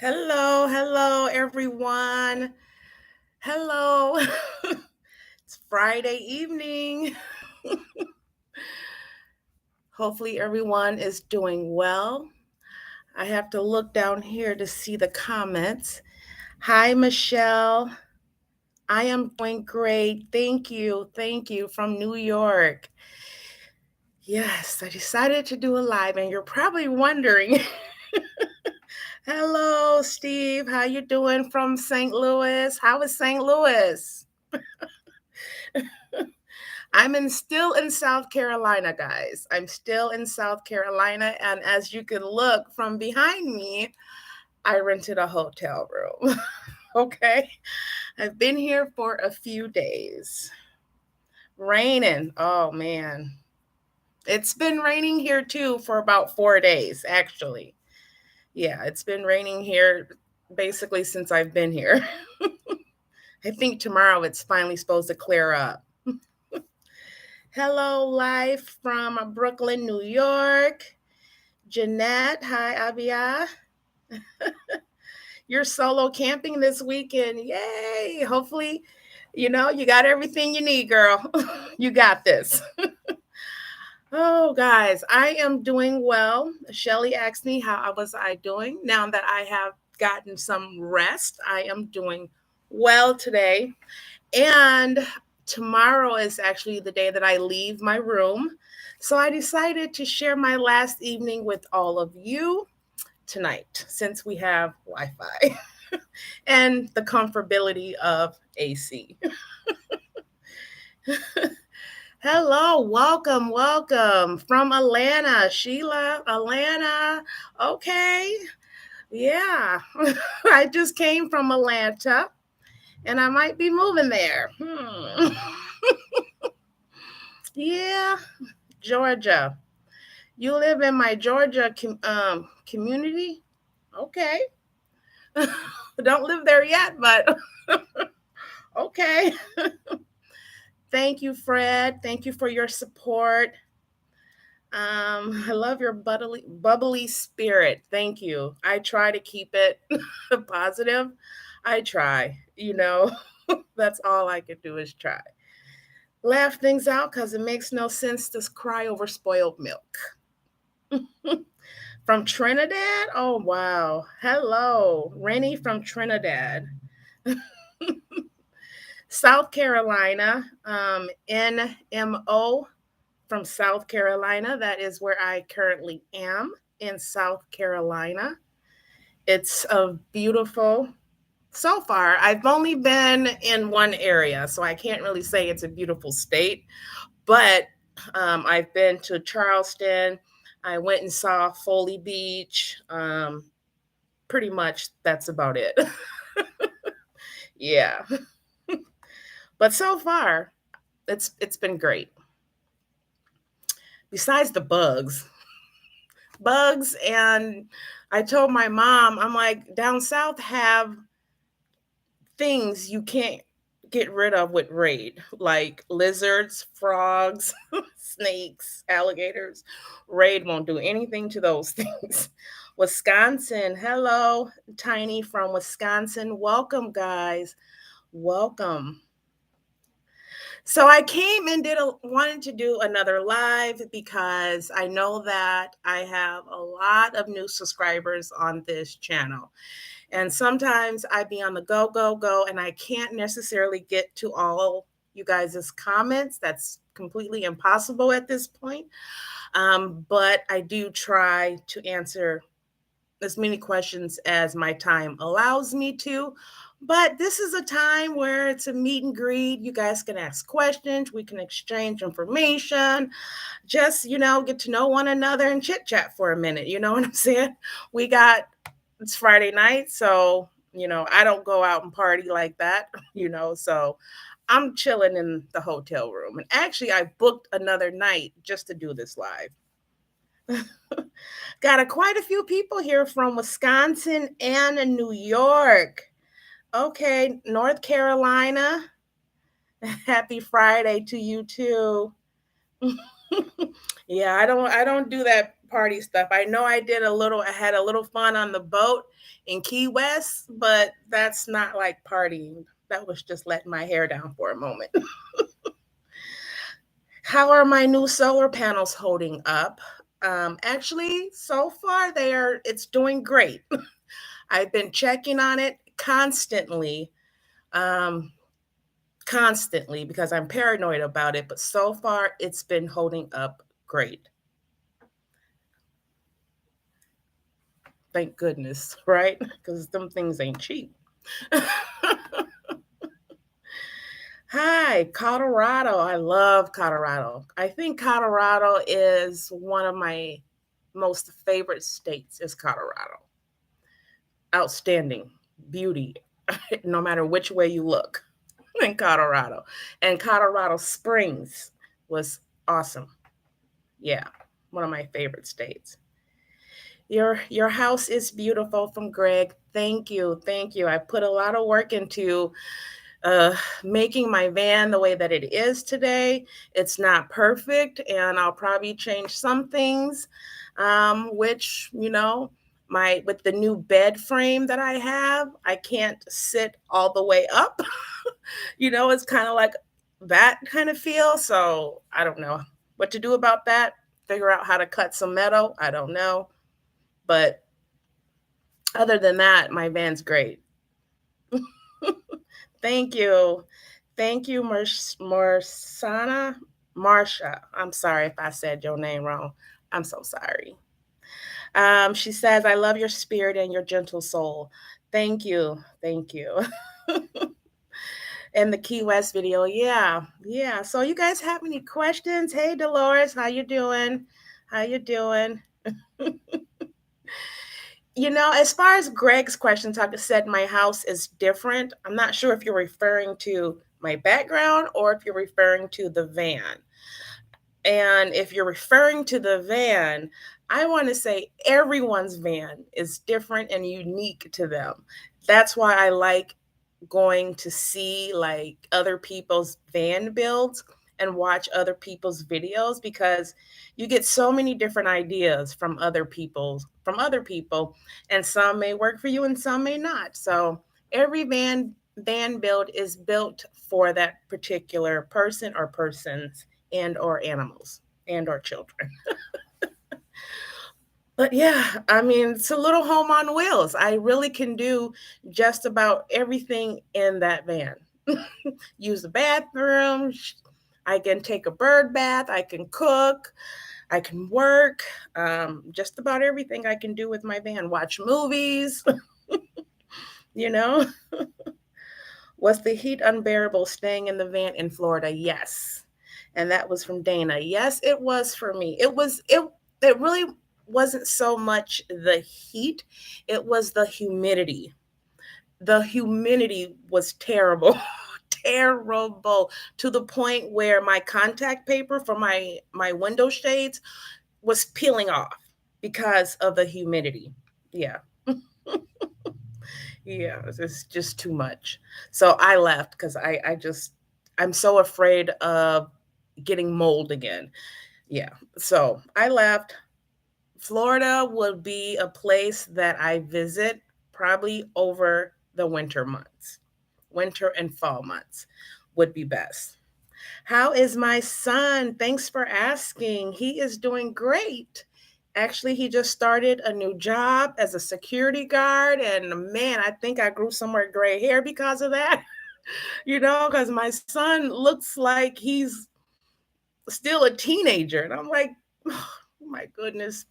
Hello, everyone. Hello. It's Friday evening. Hopefully, everyone is doing well. I have to look down here to see the comments. Hi, Michelle. I am doing great. Thank you. Thank you from New York. Yes, I decided to do a live, and you're probably wondering. Hello, Steve. How you doing from St. Louis? How is St. Louis? Still in South Carolina, guys. I'm still in South Carolina, and as you can look from behind me, I rented a hotel room. Okay, I've been here for a few days. Raining. Oh man, it's been raining here too for about 4 days, actually. Yeah, it's been raining here basically since I've been here. I think tomorrow it's finally supposed to clear up. Hello, live from Brooklyn, New York. Jeanette, hi, Abiyah. You're solo camping this weekend. Yay. Hopefully, you got everything you need, girl. You got this. Oh, guys, I am doing well. Shelly asked me how was I doing. Now that I have gotten some rest, I am doing well today. And tomorrow is actually the day that I leave my room. So I decided to share my last evening with all of you tonight since we have Wi Fi and the comfortability of AC. Hello, welcome from Atlanta. Sheila, Atlanta. Okay. Yeah. I just came from Atlanta and I might be moving there. Yeah, Georgia. You live in my Georgia community? Okay. Don't live there yet, but okay. Thank you, Fred. Thank you for your support. I love your bubbly spirit. Thank you. I try to keep it positive. I try, that's all I could do is try. Laugh things out because it makes no sense to cry over spoiled milk. From Trinidad? Oh, wow. Hello, Rennie from Trinidad. South Carolina, NMO from South Carolina. That is where I currently am in South Carolina. It's a beautiful, so far, I've only been in one area, so I can't really say it's a beautiful state, but I've been to Charleston. I went and saw Foley Beach. Pretty much that's about it. Yeah. But so far, it's been great. Besides the bugs, and I told my mom, I'm like, down south have things you can't get rid of with raid, like lizards, frogs, snakes, alligators. Raid won't do anything to those things. Wisconsin, hello, Tiny from Wisconsin. Welcome, guys. Welcome. So I came and wanted to do another live because I know that I have a lot of new subscribers on this channel. And sometimes I be on the go, and I can't necessarily get to all you guys' comments. That's completely impossible at this point. But I do try to answer as many questions as my time allows me to. But this is a time where it's a meet and greet. You guys can ask questions. We can exchange information. Just, get to know one another and chit chat for a minute. You know what I'm saying? It's Friday night. So, I don't go out and party like that, so I'm chilling in the hotel room. And actually, I booked another night just to do this live. Got quite a few people here from Wisconsin and New York. Okay, North Carolina. Happy Friday to you too. Yeah, I don't do that party stuff. I know I had a little fun on the boat in Key West, but that's not like partying. That was just letting my hair down for a moment. How are my new solar panels holding up? Actually, so far it's doing great. I've been checking on it constantly, um, constantly because I'm paranoid about it, but so far it's been holding up great. Thank goodness, right? Because them things ain't cheap. Hi, Colorado. I love Colorado. I think Colorado is one of my most favorite states is Colorado. Outstanding beauty, no matter which way you look in Colorado. And Colorado Springs was awesome. Yeah, one of my favorite states. Your house is beautiful from Greg. Thank you. Thank you. I put a lot of work into making my van the way that it is today. It's not perfect, and I'll probably change some things, which, with the new bed frame that I have, I can't sit all the way up. It's kind of like that kind of feel. So I don't know what to do about that. Figure out how to cut some metal. I don't know. But other than that, my van's great. Thank you. Thank you, Marsha. I'm sorry if I said your name wrong. I'm so sorry. She says, I love your spirit and your gentle soul. Thank you. Thank you. And the Key West video. Yeah. Yeah. So you guys have any questions? Hey, Dolores, how you doing? How you doing? As far as Greg's questions, like I said, my house is different. I'm not sure if you're referring to my background or if you're referring to the van. And if you're referring to the van, I want to say everyone's van is different and unique to them. That's why I like going to see like other people's van builds and watch other people's videos, because you get so many different ideas from other people, and some may work for you and some may not. So every van build is built for that particular person or persons and or animals and or children. But yeah, I mean, it's a little home on wheels. I really can do just about everything in that van. Use the bathroom. I can take a bird bath. I can cook. I can work. Just about everything I can do with my van. Watch movies. Was the heat unbearable staying in the van in Florida? Yes. And that was from Dana. Yes, it was for me. It really wasn't so much the heat, it was the humidity. The humidity was terrible. Terrible, to the point where my contact paper for my window shades was peeling off because of the humidity. Yeah. Yeah, it's just too much. So I left because I'm so afraid of getting mold again. Yeah. So I left. Florida would be a place that I visit probably over the winter months. Winter and fall months would be best. How is my son? Thanks for asking. He is doing great. Actually, he just started a new job as a security guard. And man, I think I grew some more gray hair because of that. Because my son looks like he's still a teenager. And I'm like, oh my goodness.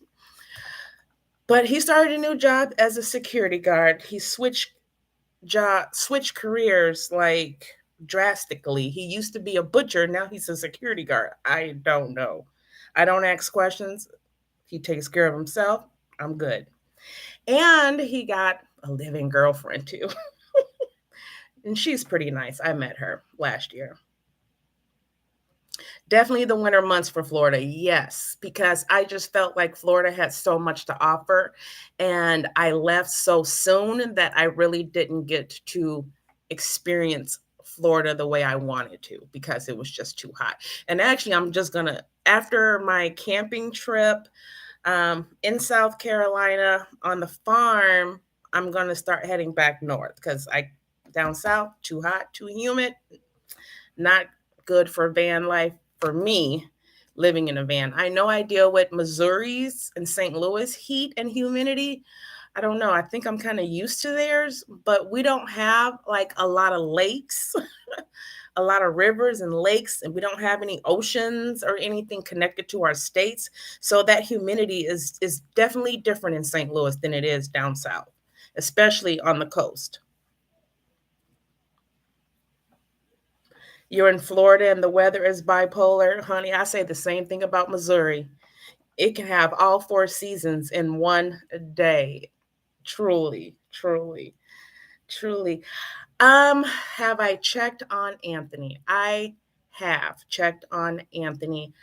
But he started a new job as a security guard. He switched careers like drastically. He used to be a butcher, now he's a security guard. I don't know. I don't ask questions. He takes care of himself. I'm good. And he got a living girlfriend too. And she's pretty nice. I met her last year. Definitely the winter months for Florida. Yes, because I just felt like Florida had so much to offer. And I left so soon that I really didn't get to experience Florida the way I wanted to because it was just too hot. And actually, I'm just going to, after my camping trip, In South Carolina on the farm, I'm going to start heading back north because down south, too hot, too humid, not good for van life for me living in a van. I know I deal with Missouri's and St. Louis heat and humidity. I don't know. I think I'm kind of used to theirs, but we don't have like a lot of lakes, a lot of rivers and lakes, and we don't have any oceans or anything connected to our states. So that humidity is definitely different in St. Louis than it is down south, especially on the coast. You're in Florida and the weather is bipolar. Honey, I say the same thing about Missouri. It can have all four seasons in one day. Truly, truly, truly. Have I checked on Anthony? I have checked on Anthony.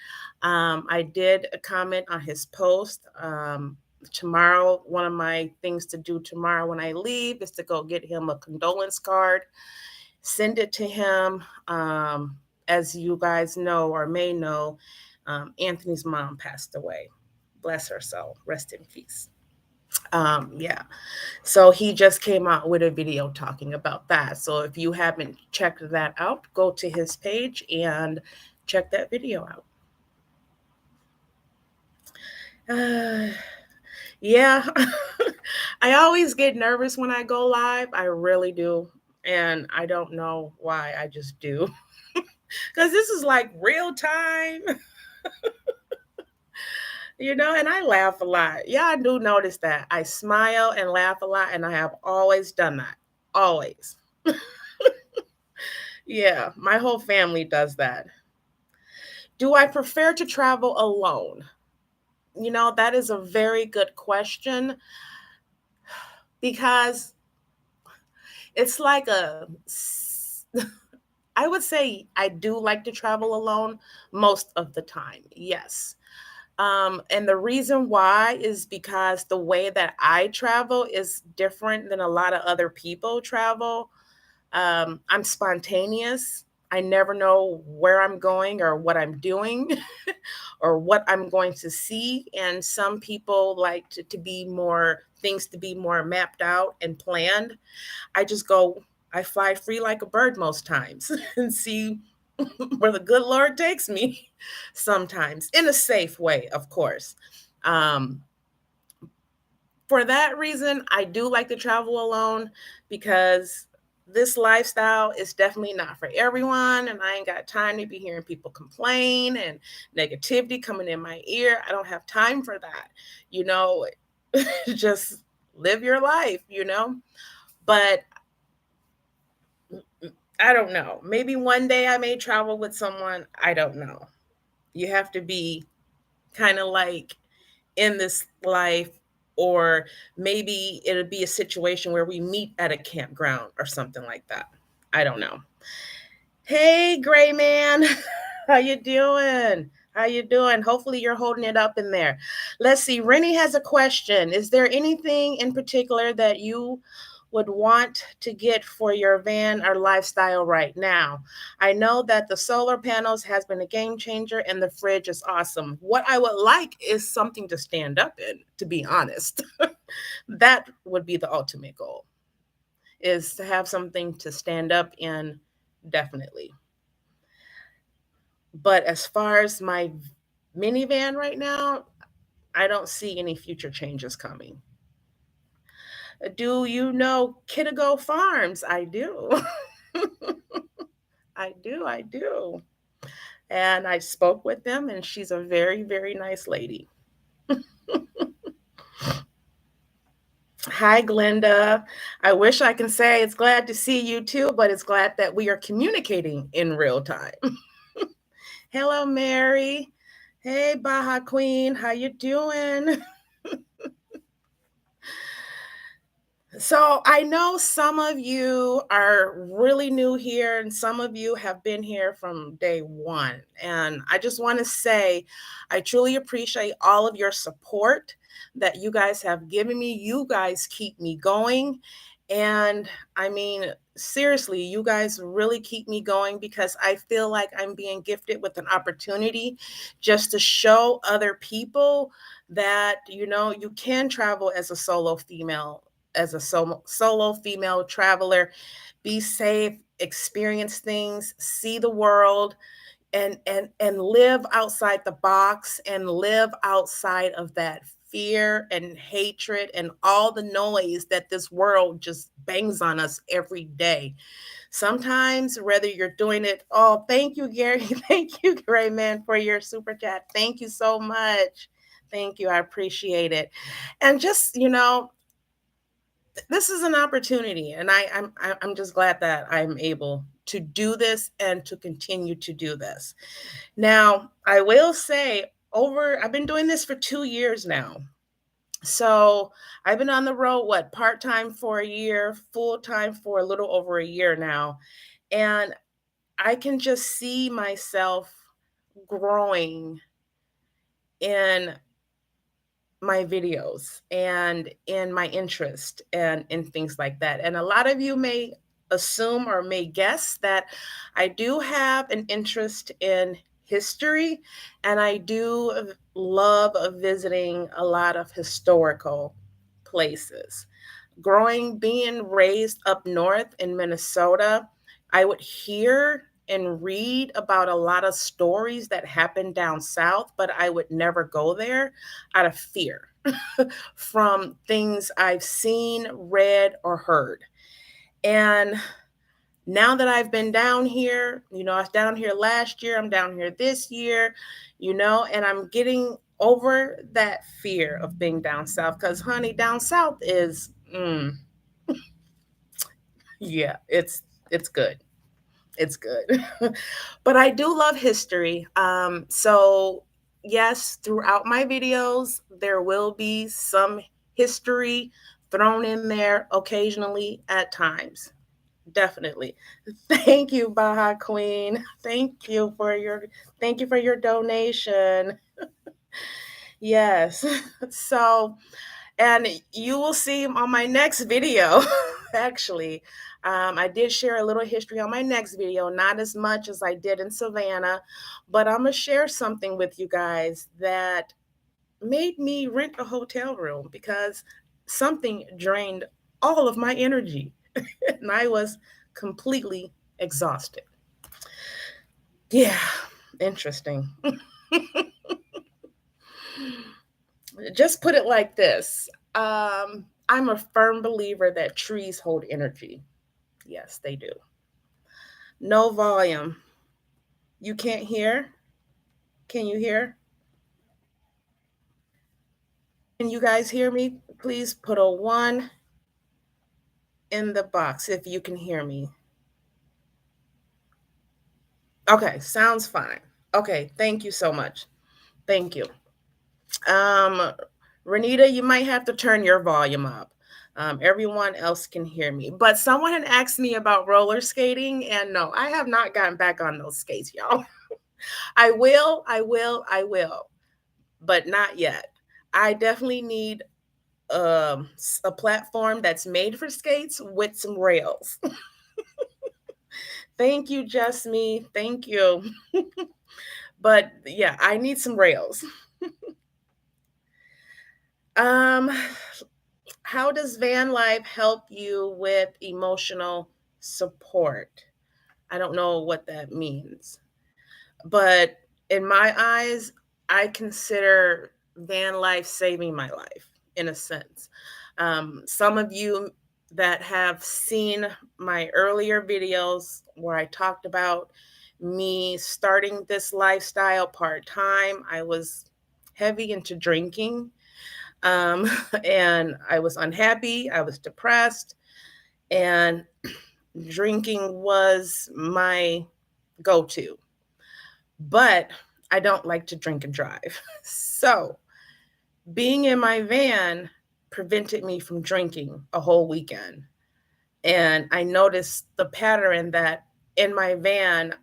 I did comment on his post. Tomorrow, one of my things to do tomorrow when I leave is to go get him a condolence card, send it to him. As you guys know or may know, Anthony's mom passed away. Bless her soul. Rest in peace. Yeah. So he just came out with a video talking about that. So if you haven't checked that out, go to his page and check that video out. Yeah. I always get nervous when I go live. I really do. And I don't know why. I just do. Because this is like real time. And I laugh a lot. Yeah, I do notice that. I smile and laugh a lot, and I have always done that. Always. Yeah, my whole family does that. Do I prefer to travel alone? That is a very good question because it's like I would say I do like to travel alone most of the time. Yes. And the reason why is because the way that I travel is different than a lot of other people travel. I'm spontaneous. I never know where I'm going or what I'm doing or what I'm going to see. And some people like to be more things to be more mapped out and planned. I fly free like a bird most times and see where the good Lord takes me sometimes in a safe way, of course. Um, for that reason, I do like to travel alone because this lifestyle is definitely not for everyone. And I ain't got time to be hearing people complain and negativity coming in my ear. I don't have time for that. You know, just live your life, But I don't know. Maybe one day I may travel with someone. I don't know. You have to be kind of like in this life, or maybe it'll be a situation where we meet at a campground or something like that. I don't know. Hey, gray man, how you doing? How you doing? Hopefully you're holding it up in there. Let's see. Rennie has a question. Is there anything in particular that you would want to get for your van or lifestyle right now? I know that the solar panels has been a game changer and the fridge is awesome. What I would like is something to stand up in, to be honest. That would be the ultimate goal, is to have something to stand up in, definitely. But as far as my minivan right now, I don't see any future changes coming. Do you know Kittigo Farms? I do. I do. And I spoke with them, and she's a very, very nice lady. Hi, Glenda. I wish I can say it's glad to see you too, but it's glad that we are communicating in real time. Hello, Mary. Hey, Baja Queen. How you doing? So I know some of you are really new here, and some of you have been here from day one. And I just want to say, I truly appreciate all of your support that you guys have given me. You guys keep me going. And I mean, seriously, you guys really keep me going because I feel like I'm being gifted with an opportunity just to show other people that, you can travel as a solo female, as a solo female traveler, be safe, experience things, see the world, and live outside the box and live outside of that fear and hatred and all the noise that this world just bangs on us every day. Sometimes, whether you're doing it, oh, thank you, Gary. Thank you, Gray Man, for your super chat. Thank you so much. Thank you. I appreciate it. And just, this is an opportunity, and I'm just glad that I'm able to do this and to continue to do this. Now, I will say, I've been doing this for 2 years now. So I've been on the road, part-time for a year, full-time for a little over a year now. And I can just see myself growing in my videos and in my interest and in things like that. And a lot of you may assume or may guess that I do have an interest in history, and I do love visiting a lot of historical places. Being raised up north in Minnesota, I would hear and read about a lot of stories that happened down south, but I would never go there out of fear from things I've seen, read, or heard. And now that I've been down here, I was down here last year, I'm down here this year, and I'm getting over that fear of being down south because, honey, down south is, yeah, it's good. It's good. But I do love history. So yes, throughout my videos, there will be some history thrown in there occasionally at times. Definitely. Thank you, Baja Queen. Thank you for your donation. Yes. So, and you will see on my next video, actually, I did share a little history on my next video, not as much as I did in Savannah, but I'm going to share something with you guys that made me rent a hotel room because something drained all of my energy and I was completely exhausted. Yeah, interesting. Just put it like this. I'm a firm believer that trees hold energy. Yes, they do. No volume. You can't hear? Can you hear? Can you guys hear me? Please put a 1 in the box if you can hear me. Okay, sounds fine. Okay, thank you so much. Thank you. Renita, you might have to turn your volume up. Everyone else can hear me. But someone had asked me about roller skating, and no, I have not gotten back on those skates, y'all. I will, but not yet. I definitely need a platform that's made for skates with some rails. Thank you, Just Me. Thank you. But yeah, I need some rails. Um, how does van life help you with emotional support? I don't know what that means. But in my eyes, I consider van life saving my life in a sense. Some of you that have seen my earlier videos where I talked about me starting this lifestyle part time, I was heavy into drinking. And I was unhappy, I was depressed, and drinking was my go to. But I don't like to drink and drive. So being in my van prevented me from drinking a whole weekend. And I noticed the pattern that in my van,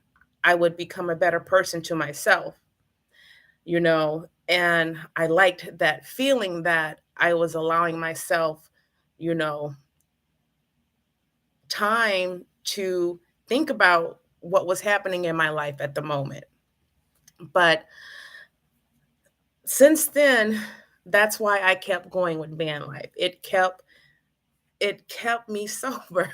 I would become a better person to myself, and I liked that feeling that I was allowing myself, you know, time to think about what was happening in my life at the moment. But since then, that's why I kept going with van life. It kept me sober.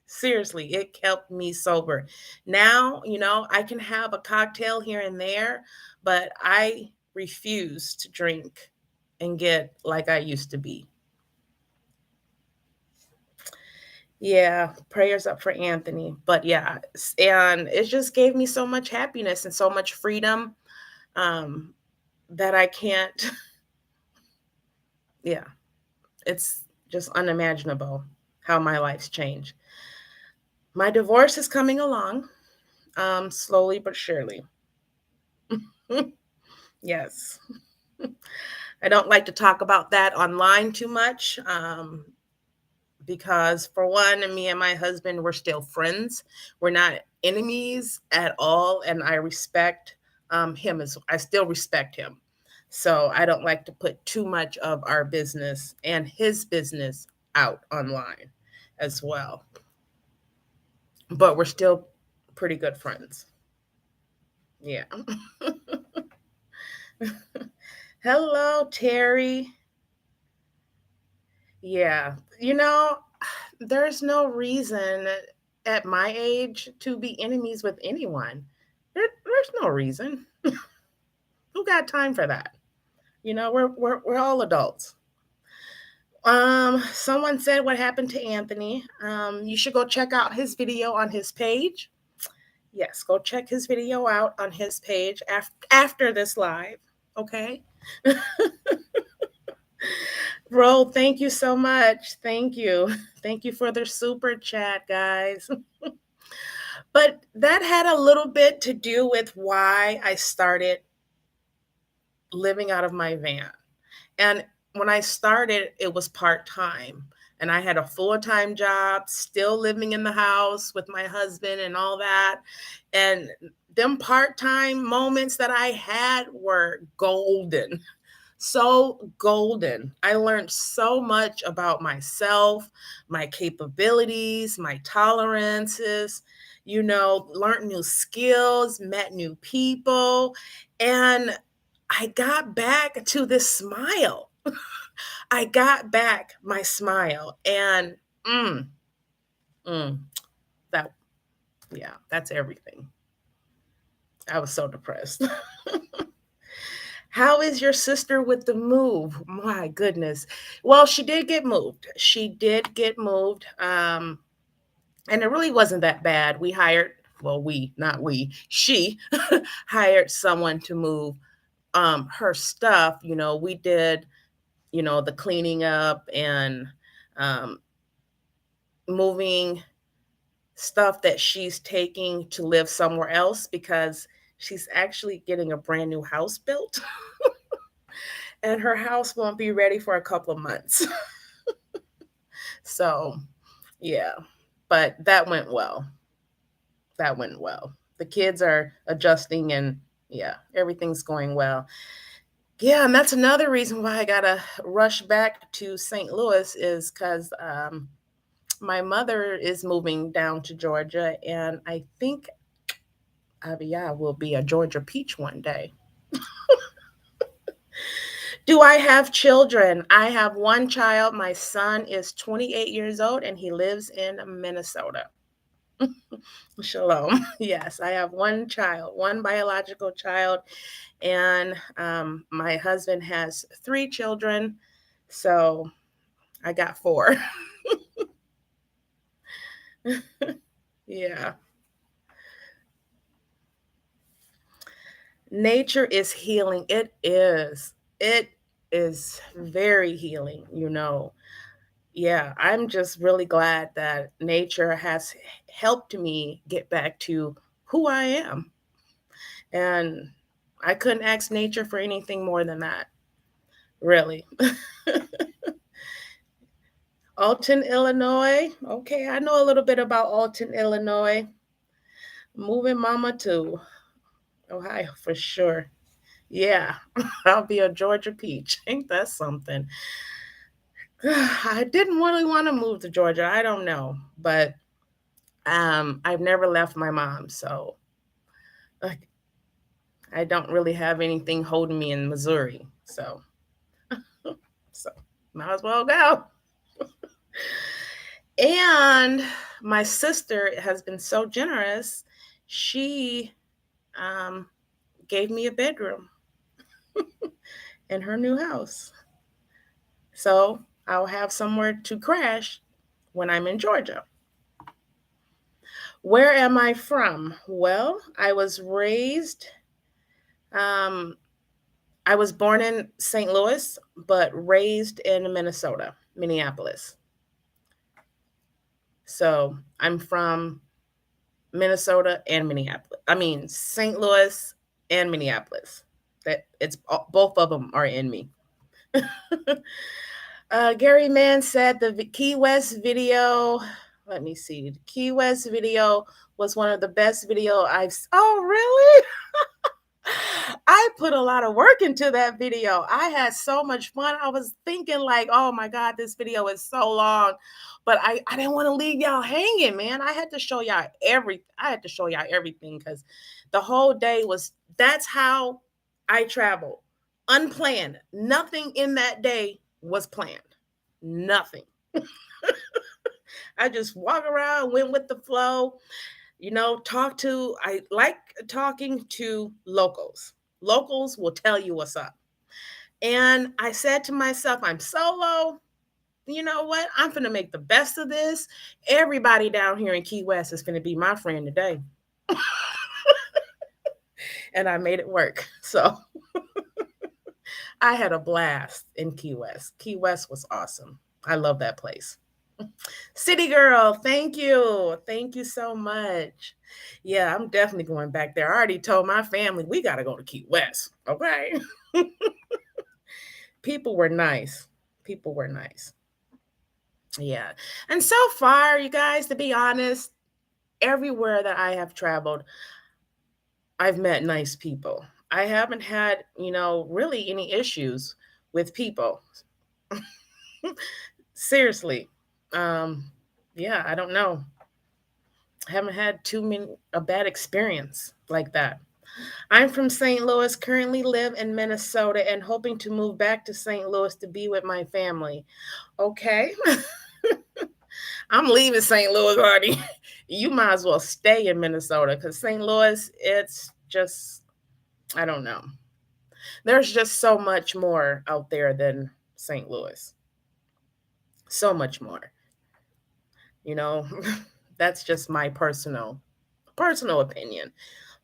Seriously, it kept me sober. Now, I can have a cocktail here and there, but I refuse to drink and get like I used to be. Yeah, prayers up for Anthony. But yeah, and it just gave me so much happiness and so much freedom, um, that I can't, yeah, it's just unimaginable how my life's changed. My divorce is coming along, slowly but surely. Yes. I don't like to talk about that online too much, because, for one, me and my husband, we're still friends. We're not enemies at all, and I still respect him. So I don't like to put too much of our business and his business out online as well. But we're still pretty good friends. Yeah. Hello, Terry. Yeah. There's no reason at my age to be enemies with anyone. There's no reason. Who got time for that? We're all adults. Someone said what happened to Anthony. You should go check out his video on his page. Yes, go check his video out on his page after this live. Okay. Bro, thank you so much. Thank you. Thank you for the super chat, guys. But that had a little bit to do with why I started living out of my van. And when I started, it was part time. And I had a full time job, still living in the house with my husband and all that. And them part time moments that I had were golden. So golden. I learned so much about myself, my capabilities, my tolerances, learned new skills, met new people, and I got back to this smile. I got back my smile, and mm, mm, that, yeah, that's everything. I was so depressed. How is your sister with the move? My goodness. Well, she did get moved. She did get moved. And it really wasn't that bad. She hired someone to move her stuff. We did, the cleaning up and um, moving stuff that she's taking to live somewhere else because she's actually getting a brand new house built. And her house won't be ready for a couple of months. So, yeah, but that went well. That went well. The kids are adjusting, and yeah, everything's going well. Yeah, and that's another reason why I gotta rush back to St. Louis is because my mother is moving down to Georgia, and I think Abiyah will be a Georgia peach one day. Do I have children? I have one child. My son is 28 years old and he lives in Minnesota. Shalom. Yes, I have one child, one biological child, and my husband has three children. So I got four. Yeah. Nature is healing. It is. It is very healing. Yeah, I'm just really glad that nature has helped me get back to who I am. And I couldn't ask nature for anything more than that, really. Alton, Illinois. Okay, I know a little bit about Alton, Illinois. Moving mama to Ohio for sure. Yeah, I'll be a Georgia peach. Ain't that something? I didn't really want to move to Georgia. I don't know, but I've never left my mom, so like, I don't really have anything holding me in Missouri. So might as well go. And my sister has been so generous. She um, gave me a bedroom in her new house. So I'll have somewhere to crash when I'm in Georgia. Where am I from? Well, um, I was born in St. Louis, but raised in Minnesota, Minneapolis. So I'm from Minnesota and Minneapolis. I mean, St. Louis and Minneapolis. That it's both of them are in me. Gary Mann said the Key West video. Let me see. The Key West video was one of the best video I've. Oh, really? I put a lot of work into that video. I had so much fun. I was thinking like, oh my God, this video is so long. But I didn't want to leave y'all hanging, man. I had to show y'all everything because the whole day that's how I travel. Unplanned. Nothing in that day was planned. Nothing. I just walk around, went with the flow. I like talking to locals. Locals will tell you what's up. And I said to myself, I'm solo. You know what? I'm going to make the best of this. Everybody down here in Key West is going to be my friend today. And I made it work. So I had a blast in Key West. Key West was awesome. I love that place. City girl, thank you. Thank you so much. Yeah, I'm definitely going back there. I already told my family we got to go to Key West. Okay. People were nice. People were nice. Yeah. And so far, you guys, to be honest, everywhere that I have traveled, I've met nice people. I haven't had, really any issues with people. Seriously. Yeah, I don't know. I haven't had a bad experience like that. I'm from St. Louis, currently live in Minnesota, and hoping to move back to St. Louis to be with my family. Okay. I'm leaving St. Louis, honey. You might as well stay in Minnesota because St. Louis, it's just, I don't know. There's just so much more out there than St. Louis. So much more. You know, that's just my personal opinion.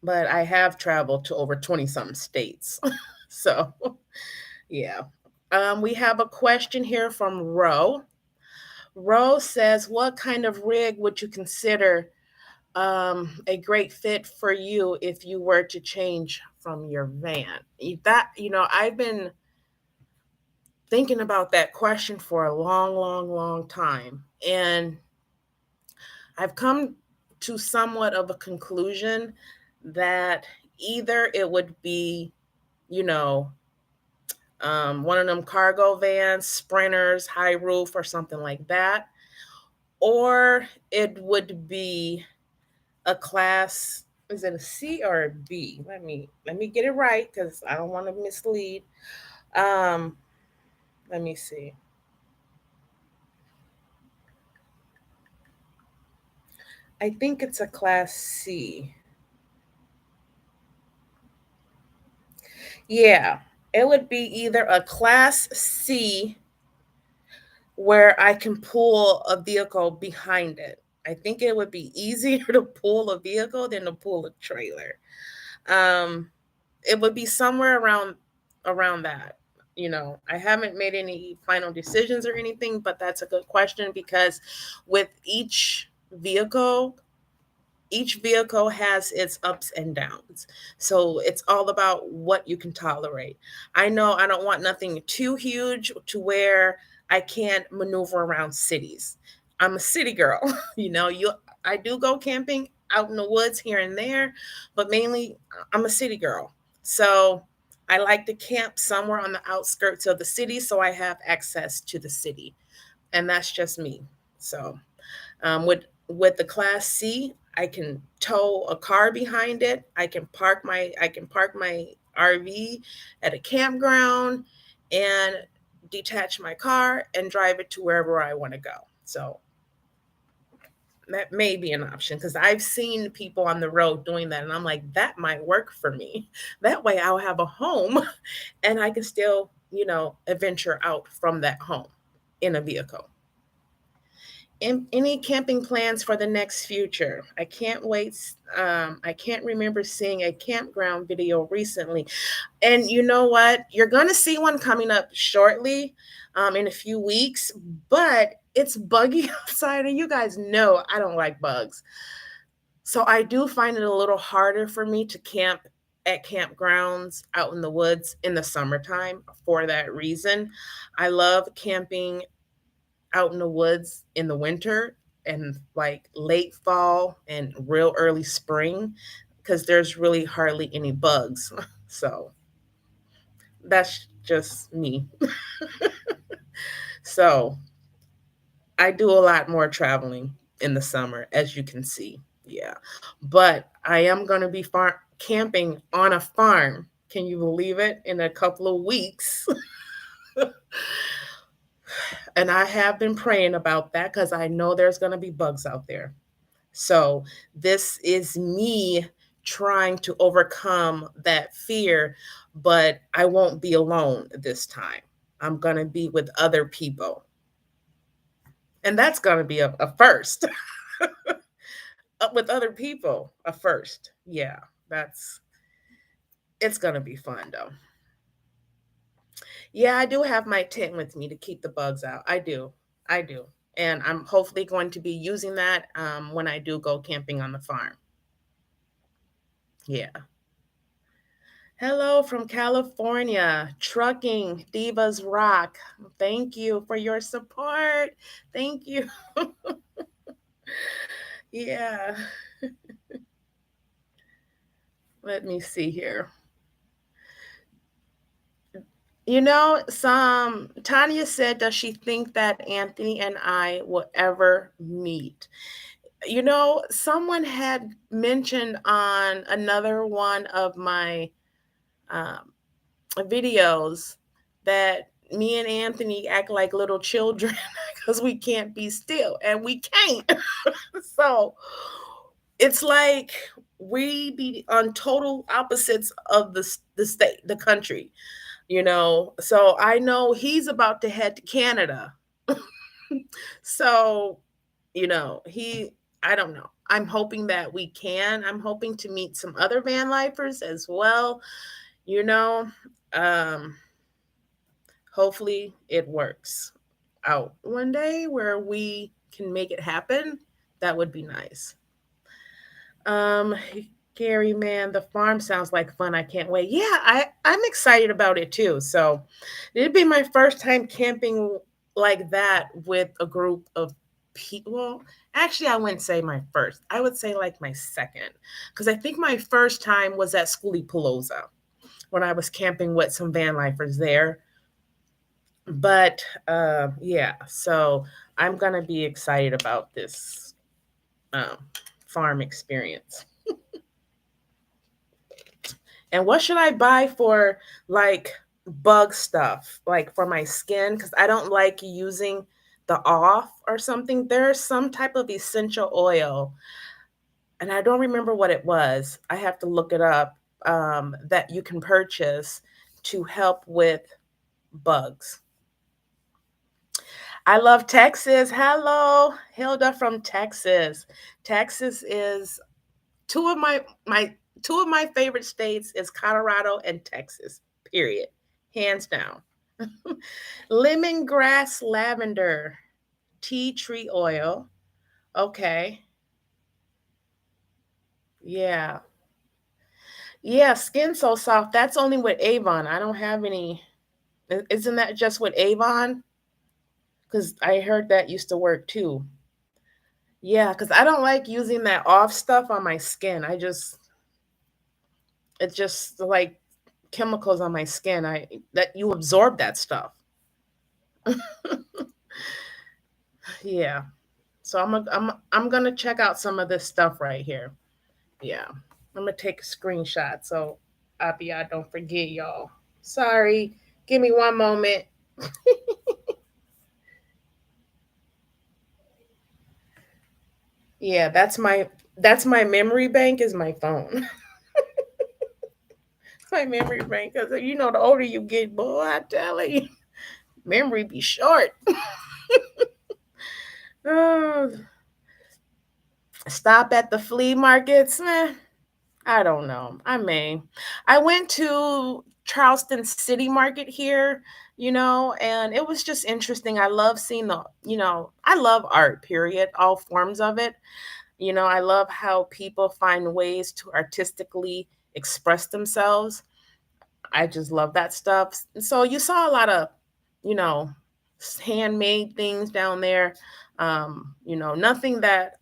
But I have traveled to over 20 something states. So, yeah. We have a question here from Ro. Ro says, what kind of rig would you consider a great fit for you if you were to change from your van? I've been thinking about that question for a long, long, long time. And I've come to somewhat of a conclusion that either it would be, one of them cargo vans, sprinters, high roof, or something like that, or it would be a class. Is it a C or a B? Let me get it right because I don't want to mislead. Um, Let me see. I think it's a class C. Yeah, it would be either a class C where I can pull a vehicle behind it. I think it would be easier to pull a vehicle than to pull a trailer. Um, it would be somewhere around that. I haven't made any final decisions or anything, but that's a good question because with each vehicle has its ups and downs. So it's all about what you can tolerate. I know I don't want nothing too huge to where I can't maneuver around cities. I'm a city girl. I do go camping out in the woods here and there, but mainly I'm a city girl. So I like to camp somewhere on the outskirts of the city so I have access to the city. And that's just me. So with the Class C, I can tow a car behind it. I can park my RV at a campground and detach my car and drive it to wherever I want to go. So that may be an option because I've seen people on the road doing that, and I'm like, that might work for me. That way, I'll have a home, and I can still, adventure out from that home in a vehicle. Any camping plans for the next future? I can't wait. I can't remember seeing a campground video recently. And you know what? You're going to see one coming up shortly, in a few weeks, but it's buggy outside. And you guys know I don't like bugs. So I do find it a little harder for me to camp at campgrounds out in the woods in the summertime for that reason. I love camping out in the woods in the winter and like late fall and real early spring because there's really hardly any bugs. So that's just me. So I do a lot more traveling in the summer, as you can see. Yeah. But I am going to be camping on a farm. Can you believe it? In a couple of weeks. And I have been praying about that because I know there's going to be bugs out there. So this is me trying to overcome that fear, but I won't be alone this time. I'm going to be with other people. And that's going to be a first. With other people, a first. Yeah, that's it's going to be fun though. Yeah, I do have my tent with me to keep the bugs out. I do. I do. And I'm hopefully going to be using that when I do go camping on the farm. Yeah. Hello from California. Trucking Divas Rock. Thank you for your support. Thank you. Yeah. Let me see here. Some Tanya said, does she think that Anthony and I will ever meet? Someone had mentioned on another one of my um, videos that me and Anthony act like little children because we can't be still, and we can't. So it's like we be on total opposites of the state, the country. So I know he's about to head to Canada. So, he I don't know. I'm hoping to meet some other van lifers as well, you know. Um Hopefully it works out one day where we can make it happen. That would be nice. Um Gary, man, the farm sounds like fun. I can't wait. Yeah, I'm excited about it too. So it'd be my first time camping like that with a group of people. Well, actually, I wouldn't say my first. I would say like my second, because I think my first time was at Schoolie Palooza when I was camping with some van lifers there. But yeah, so I'm gonna be excited about this um, farm experience. And what should I buy for like bug stuff, like for my skin? Because I don't like using the off or something. There's some type of essential oil, and I don't remember what it was. I have to look it up, that you can purchase to help with bugs. I love Texas. Hello, Hilda from Texas. Texas is two of my favorite states is Colorado and Texas. Period. Hands down. Lemongrass lavender, tea tree oil. Okay. Yeah. Yeah, skin so soft. That's only with Avon. I don't have any. Isn't that just with Avon? Because I heard that used to work too. Yeah, because I don't like using that off stuff on my skin. It's just like chemicals on my skin. I that you absorb that stuff. Yeah. So I'm gonna check out some of this stuff right here. Yeah. I'm gonna take a screenshot so Abiyah don't forget y'all. Sorry. Give me one moment. Yeah, that's my memory bank is my phone. My memory bank, because the older you get, boy, I tell you, memory be short. Oh, stop at the flea markets. I don't know. I may. I went to Charleston City Market here, and it was just interesting. I love seeing I love art, period, all forms of it. I love how people find ways to artistically express themselves. I just love that stuff. So you saw a lot of, you know, handmade things down there. Nothing that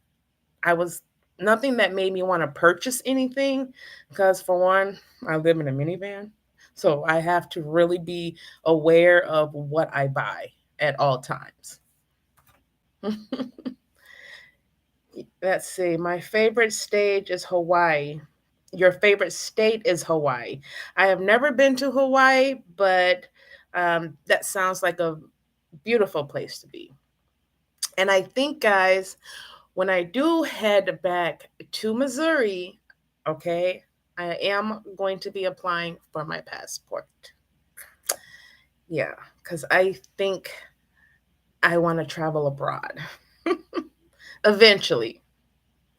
I was nothing that made me want to purchase anything because for one, I live in a minivan. So I have to really be aware of what I buy at all times. Let's see. My favorite stage is Hawaii. Your favorite state is Hawaii. I have never been to Hawaii, but that sounds like a beautiful place to be. And I think, guys, when I do head back to Missouri, okay, I am going to be applying for my passport. Yeah, because I think I want to travel abroad eventually,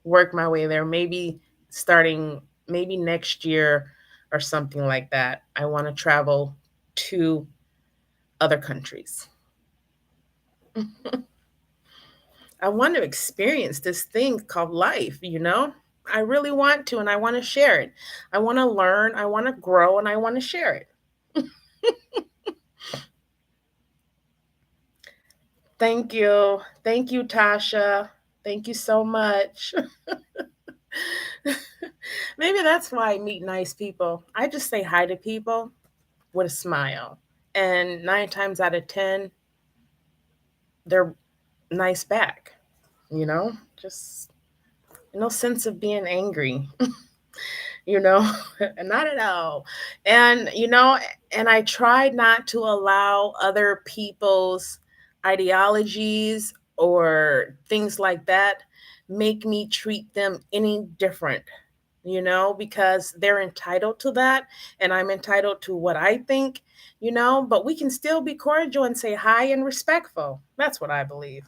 work my way there, maybe starting maybe next year or something like that. I want to travel to other countries. I want to experience this thing called life. I really want to, and I want to share it. I want to learn, I want to grow, and I want to share it. Thank you. Thank you, Tasha. Thank you so much. Maybe that's why I meet nice people. I just say hi to people with a smile. And 9 times out of 10, they're nice back, just no sense of being angry, you know, not at all. And I try not to allow other people's ideologies or things like that make me treat them any different, because they're entitled to that and I'm entitled to what I think, but we can still be cordial and say hi and respectful. That's what I believe.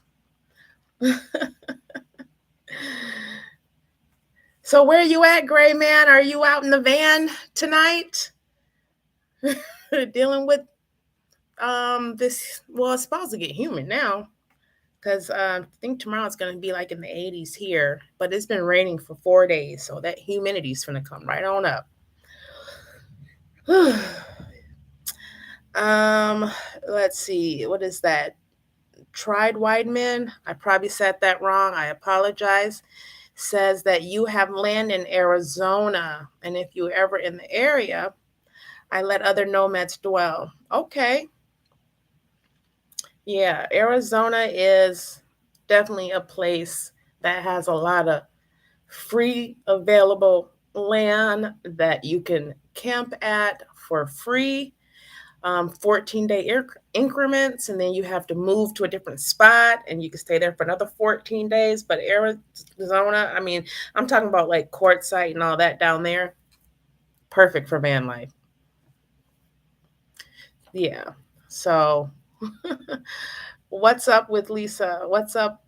So where are you at, Gray Man? Are you out in the van tonight? Dealing with this, well, it's supposed to get humid now because I think tomorrow it's going to be like in the 80s here, but it's been raining for 4 days, so that humidity's going to come right on up. um, let's see, what is that? Tried Weidman, I probably said that wrong. I apologize. Says that you have land in Arizona, and if you're ever in the area, I let other nomads dwell. Okay. Yeah, Arizona is definitely a place that has a lot of free available land that you can camp at for free, 14-day increments, and then you have to move to a different spot and you can stay there for another 14 days. But Arizona, I mean, I'm talking about like Quartzsite and all that down there. Perfect for van life. Yeah. So what's up with Lisa? What's up?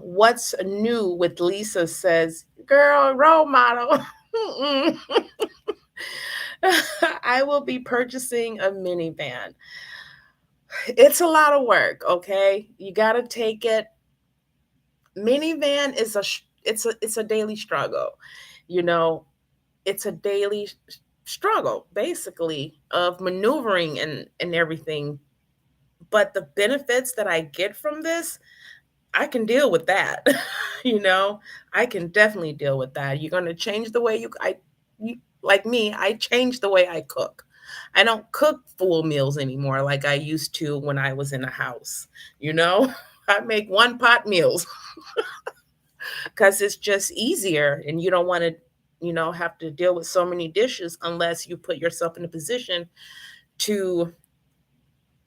What's new with Lisa says, girl, role model. I will be purchasing a minivan. It's a lot of work, okay? You got to take it. Minivan is it's a daily struggle. You know, it's a daily struggle basically of maneuvering and everything. But the benefits that I get from this, I can deal with that. I can definitely deal with that. You're going to change the way you like me, I change the way I cook. I don't cook full meals anymore like I used to when I was in a house. You know, I make one pot meals because it's just easier and you don't want to, have to deal with so many dishes unless you put yourself in a position to,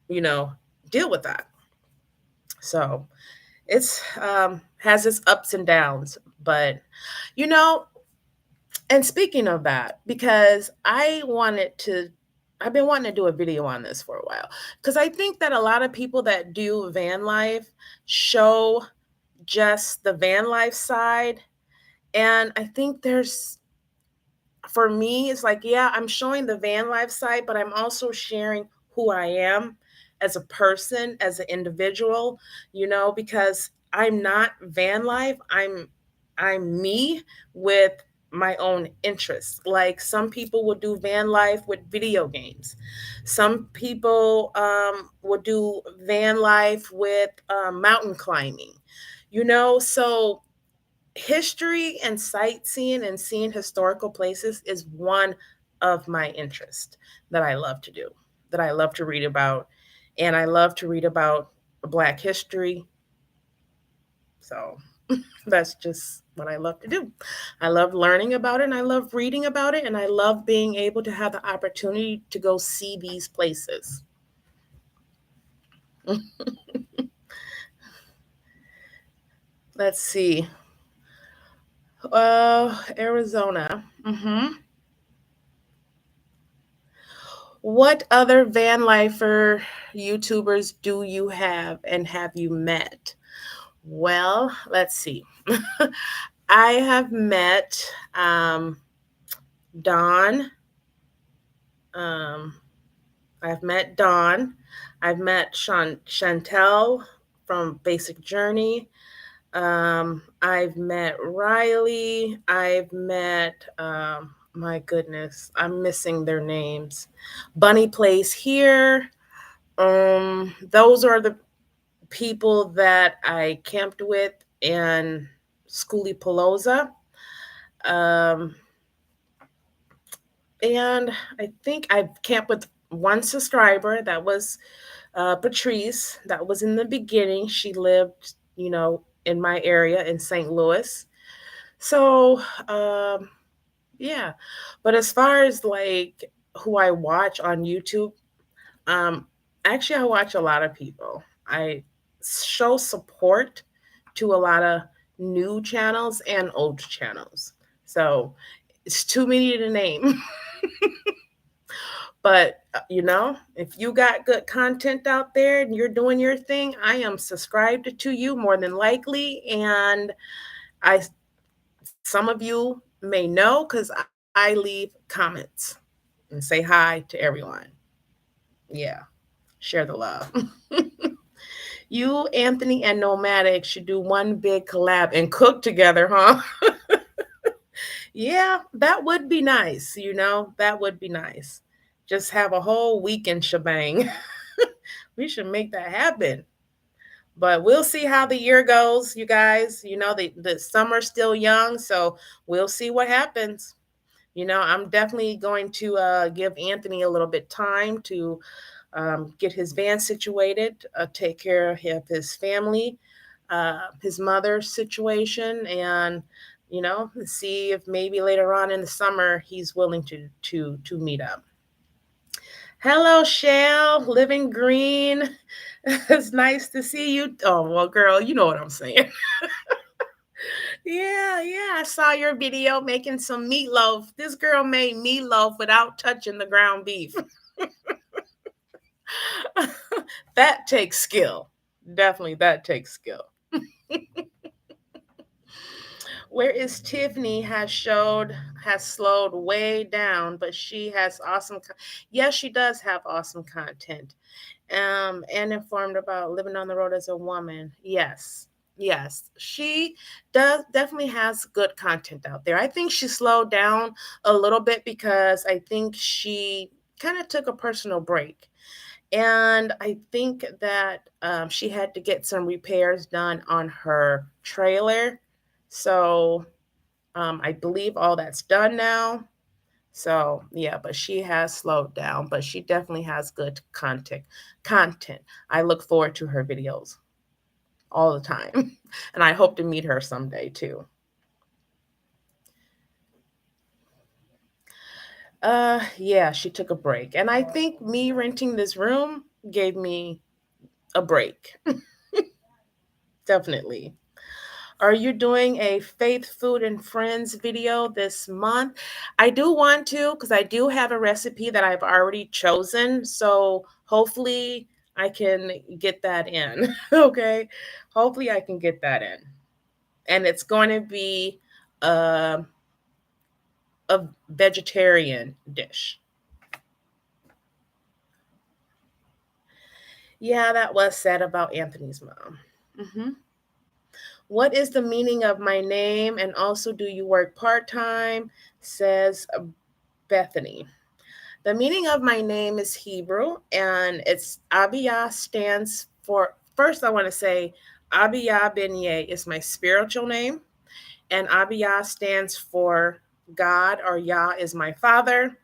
you know, deal with that. So it's has its ups and downs, but you know, and speaking of that, because I've been wanting to do a video on this for a while because I think that a lot of people that do van life show just the van life side. And I think for me, it's like, yeah, I'm showing the van life side, but I'm also sharing who I am as a person, as an individual, because I'm not van life. I'm me with my own interests. Like some people will do van life with video games. Some people will do van life with mountain climbing. So history and sightseeing and seeing historical places is one of my interests that I love to do, that I love to read about. And I love to read about Black history. So that's just what I love to do. I love learning about it and I love reading about it and I love being able to have the opportunity to go see these places. Let's see. Arizona. What other van lifer YouTubers do you have and have you met? Well, let's see. I have met Dawn. Um, I've met Dawn. I've met Chantel from Basic Journey. I've met Riley. I've met, my goodness, I'm missing their names. Bunny Plays Here. Those are the people that I camped with in Sculipalooza. Um, and I think I camped with one subscriber. That was Patrice. That was in the beginning. She lived, in my area in St. Louis. So, yeah. But as far as like who I watch on YouTube, um, actually, I watch a lot of people. I show support to a lot of new channels and old channels. So it's too many to name. But, if you got good content out there and you're doing your thing, I am subscribed to you more than likely. And I, some of you may know because I leave comments and say hi to everyone. Yeah, share the love. You, Anthony, and Nomadic should do one big collab and cook together, huh? Yeah, that would be nice. That would be nice. Just have a whole weekend shebang. We should make that happen. But we'll see how the year goes, you guys. The summer's still young, so we'll see what happens. I'm definitely going to give Anthony a little bit time to get his van situated, take care of his family, his mother's situation, and see if maybe later on in the summer he's willing to meet up. Hello, Shell, Living Green. It's nice to see you. Oh, well, girl, you know what I'm saying. Yeah, yeah. I saw your video making some meatloaf. This girl made meatloaf without touching the ground beef. That takes skill. Definitely, that takes skill. Where is Tiffany has slowed way down, but she has awesome. Yes, she does have awesome content. And informed about living on the road as a woman. Yes, yes, she does definitely has good content out there. I think she slowed down a little bit because I think she kind of took a personal break. And I think that she had to get some repairs done on her trailer. So I believe all that's done now. So yeah, but she has slowed down, but she definitely has good content. I look forward to her videos all the time. And I hope to meet her someday too. Yeah, she took a break. And I think me renting this room gave me a break. Definitely. Are you doing a faith, food, and friends video this month? I do want to because I do have a recipe that I've already chosen. So hopefully I can get that in. Okay. Hopefully I can get that in. And it's going to be uh, a vegetarian dish. Yeah, that was said about Anthony's mom. Hmm. What is the meaning of my name? And also, do you work part time? Says Bethany. The meaning of my name is Hebrew, and it's Abiyah stands for. First, I want to say AbiyahBina is my spiritual name, and Abiyah stands for God, or Yah is my father,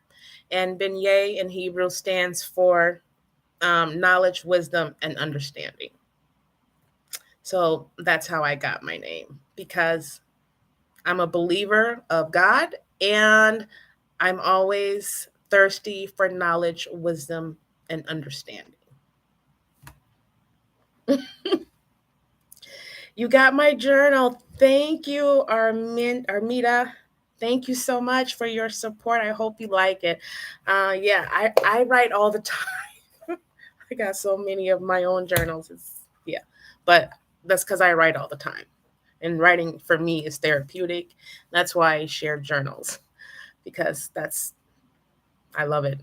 and Binyeh in Hebrew stands for knowledge, wisdom, and understanding. So that's how I got my name, because I'm a believer of God, and I'm always thirsty for knowledge, wisdom, and understanding. You got my journal. Thank you, Armita. Thank you so much for your support. I hope you like it. Yeah, I write all the time. I got so many of my own journals. Yeah, but that's because I write all the time. And writing for me is therapeutic. That's why I share journals, because I love it.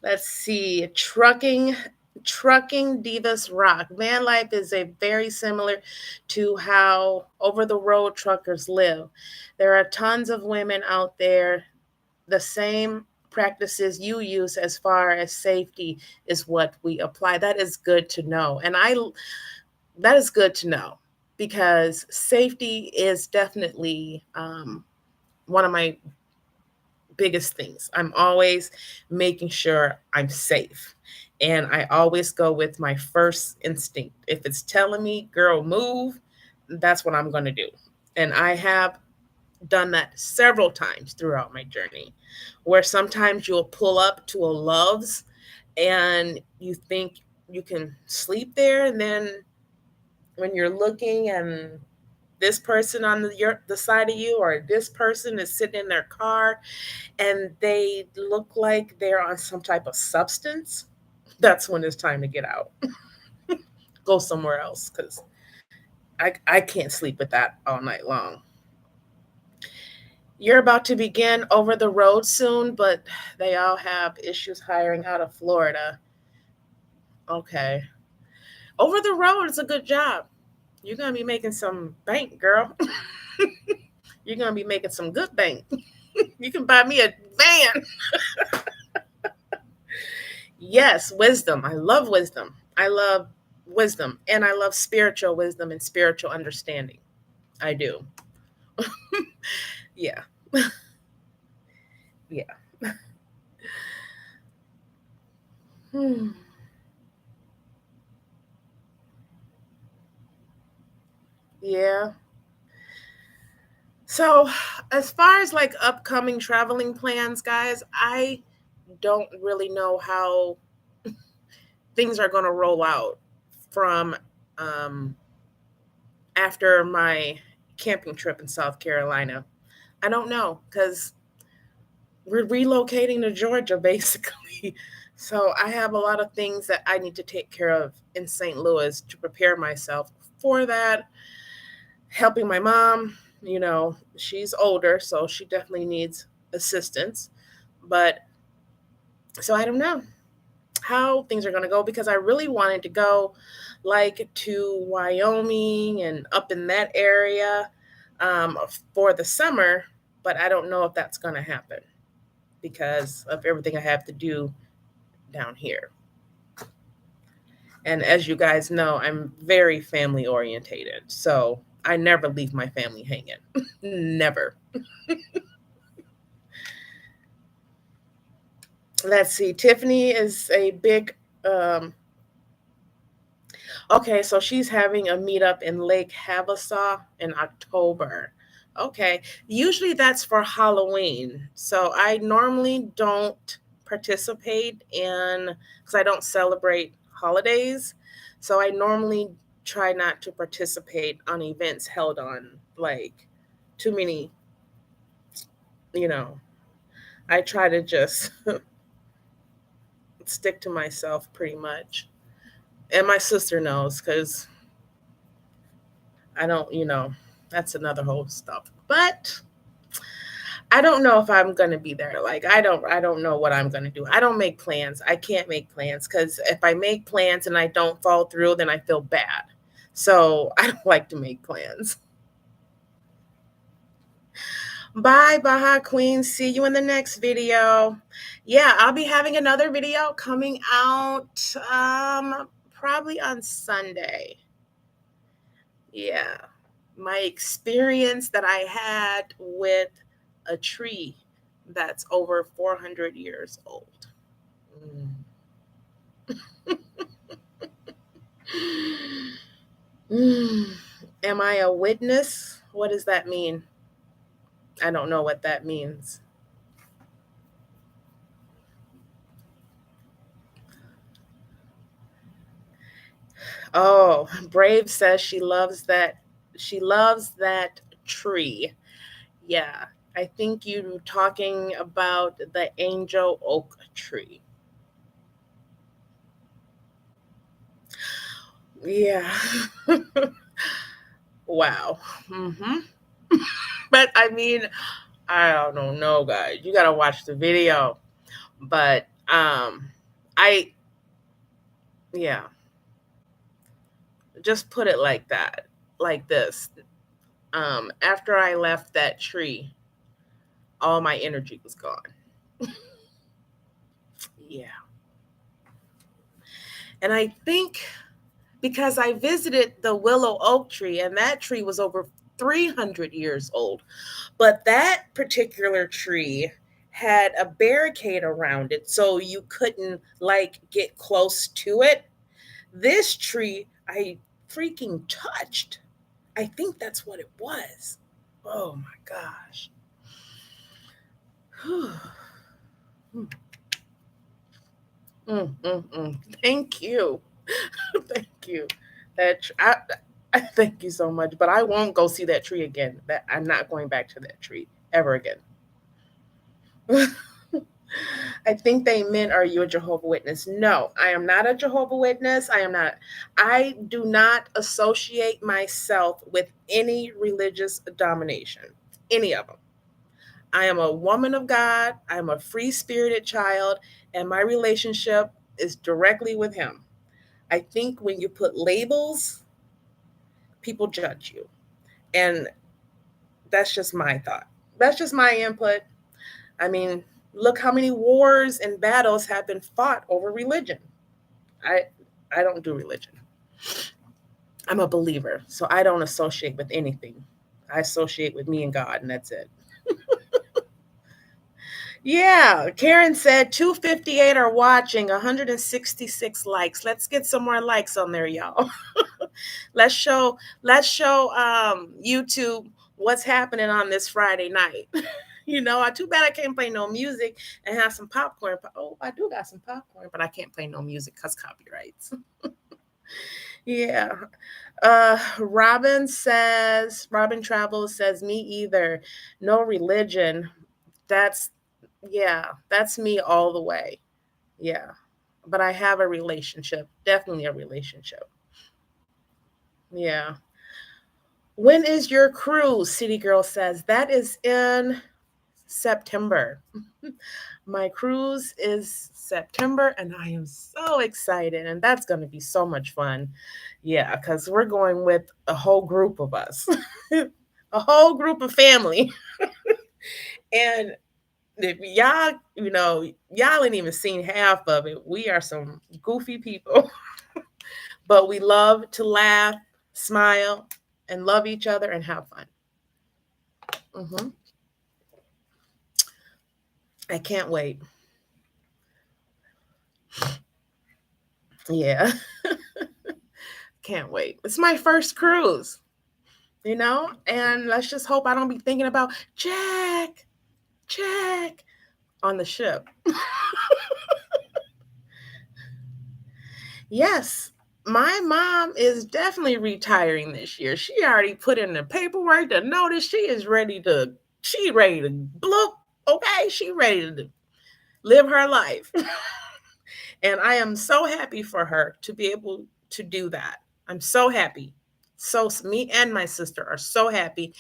Let's see. Trucking Divas Rock. Van life is a very similar to how over the road truckers live. There are tons of women out there. The same practices you use as far as safety is what we apply. That is good to know. And that is good to know, because safety is definitely one of my biggest things. I'm always making sure I'm safe. And I always go with my first instinct. If it's telling me, girl, move, that's what I'm going to do. And I have done that several times throughout my journey, where sometimes you'll pull up to a Love's and you think you can sleep there. And then when you're looking and this person on the side of you, or this person is sitting in their car and they look like they're on some type of substance, that's when it's time to get out. Go somewhere else, because I can't sleep with that all night long. You're about to begin over the road soon, but they all have issues hiring out of Florida. Okay. Over the road is a good job. You're going to be making some bank, girl. You're going to be making some good bank. You can buy me a van. Yes, wisdom. I love wisdom. I love wisdom, and I love spiritual wisdom and spiritual understanding. I do. Yeah. Yeah. Hmm. Yeah. So, as far as like upcoming traveling plans, guys, I don't really know how things are going to roll out from um, after my camping trip in South Carolina. I don't know, because we're relocating to Georgia basically. So I have a lot of things that I need to take care of in St. Louis to prepare myself for that. Helping my mom, she's older, so she definitely needs assistance. But so I don't know how things are going to go, because I really wanted to go like to Wyoming and up in that area for the summer, but I don't know if that's going to happen because of everything I have to do down here. And as you guys know, I'm very family orientated. So I never leave my family hanging. Never. Let's see. Tiffany is a big okay, so she's having a meetup in Lake Havasaw in October. Okay. Usually that's for Halloween. So I normally don't participate in because I don't celebrate holidays. So I normally try not to participate on events held on like too many, you know. I try to just stick to myself pretty much. And my sister knows because I don't, that's another whole stuff. But I don't know if I'm gonna be there. Like I don't know what I'm gonna do. I don't make plans. I can't make plans because if I make plans and I don't fall through, then I feel bad. So I don't like to make plans. Bye, Baja Queen. See you in the next video. Yeah, I'll be having another video coming out probably on Sunday. Yeah. My experience that I had with a tree that's over 400 years old. Mm. Am I a witness? What does that mean? I don't know what that means. Oh, Brave says she loves that tree. Yeah. I think you're talking about the angel oak tree. Yeah. Wow. Hmm. But I mean, I don't know, guys. You gotta watch the video. But I yeah, just put it like that, like this. After I left that tree, all my energy was gone. Yeah. And I think because I visited the willow oak tree, and that tree was over 300 years old. But that particular tree had a barricade around it so you couldn't like get close to it. This tree I freaking touched. I think that's what it was. Oh my gosh. Thank you. Thank you. I thank you so much, but I won't go see that tree again. That I'm not going back to that tree ever again. I think they meant, are you a Jehovah Witness? No, I am not a Jehovah Witness. I am not. I do not associate myself with any religious domination, any of them. I am a woman of God. I am a free spirited child, and my relationship is directly with Him. I think when you put labels, people judge you. And that's just my thought. That's just my input. I mean, look how many wars and battles have been fought over religion. I I don't do religion. I'm a believer, so I don't associate with anything. I associate with me and God, and that's it. Yeah, Karen said 258 are watching, 166 likes. Let's get some more likes on there, y'all. Let's show YouTube what's happening on this Friday night. Too bad I can't play no music and have some popcorn. Oh, I do got some popcorn, but I can't play no music because copyrights. Yeah. Robin Travels says, me either. No religion. That's, yeah, that's me all the way. Yeah. But I have a relationship, definitely a relationship. Yeah. When is your cruise? City Girl says, that is in September. My cruise is September, and I am so excited, and that's going to be so much fun. Yeah, because we're going with a whole group of us, a whole group of family. And if y'all ain't even seen half of it. We are some goofy people, but we love to laugh, smile, and love each other and have fun. Hmm. I can't wait. Yeah. Can't wait. It's my first cruise, and let's just hope I don't be thinking about check on the ship. Yes, my mom is definitely retiring this year. She already put in the paperwork, the notice. She ready to bloop. Okay, she ready to live her life. And I am so happy for her to be able to do that. I'm so happy. So me and my sister are so happy.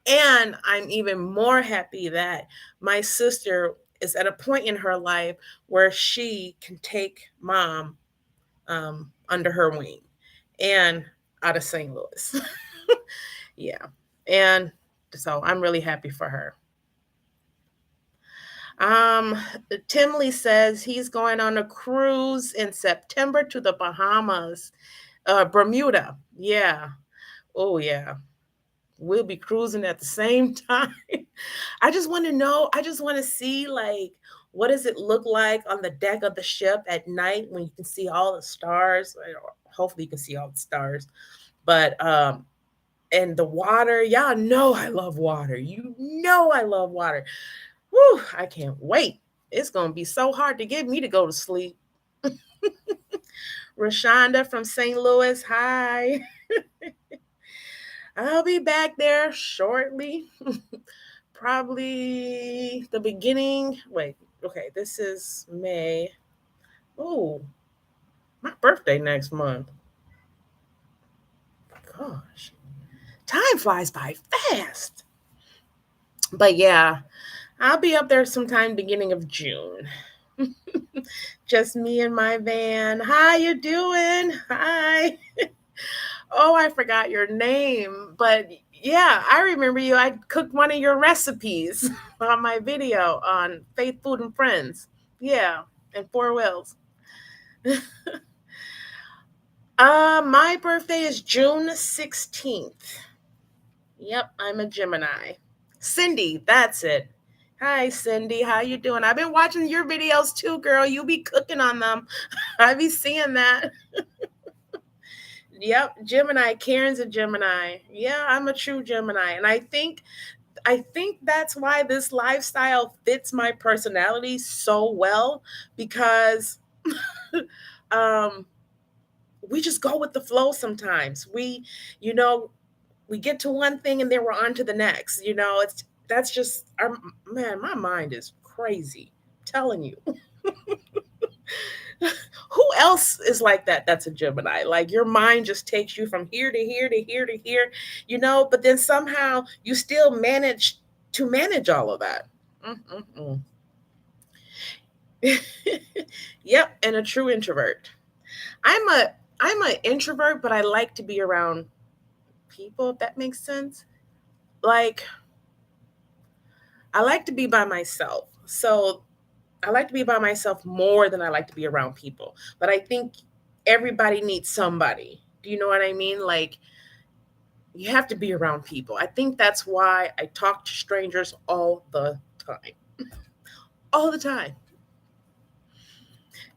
And I'm even more happy that my sister is at a point in her life where she can take mom under her wing and out of St. Louis. Yeah. And so I'm really happy for her. Um, Tim Lee says he's going on a cruise in September to the Bahamas, Bermuda. Yeah. Oh, yeah. We'll be cruising at the same time. I just want to know. I just want to see, like, what does it look like on the deck of the ship at night when you can see all the stars? Hopefully, you can see all the stars. But and the water, y'all know I love water. You know I love water. Whew, I can't wait. It's gonna be so hard to get me to go to sleep. Rashonda from St. Louis, hi. I'll be back there shortly. Probably the beginning. Wait, okay, this is May. Oh, my birthday next month. Gosh, time flies by fast. But yeah, I'll be up there sometime beginning of June. Just me and my van. How you doing? Hi. Oh, I forgot your name, but yeah, I remember you. I cooked one of your recipes on my video on Faith Food and Friends. Yeah, and Four Wheels. My birthday is June 16th. Yep, I'm a Gemini. Cindy, that's it. Hi, Cindy. How you doing? I've been watching your videos too, girl. You be cooking on them. I be seeing that. Yep, Gemini. Karen's a Gemini. Yeah, I'm a true Gemini, and I think that's why this lifestyle fits my personality so well because um we just go with the flow sometimes. You know, we get to one thing and then we're on to the next. It's that's just our man, my mind is crazy. I'm telling you. Who else is like that? That's a Gemini. Like your mind just takes you from here to here to here to here, but then somehow you still manage to manage all of that. Mm-mm-mm. Yep, and a true introvert. I'm a introvert, but I like to be around people, if that makes sense. Like I like to be by myself. So I like to be by myself more than I like to be around people. But I think everybody needs somebody. Do you know what I mean? Like you have to be around people. I think that's why I talk to strangers all the time. All the time.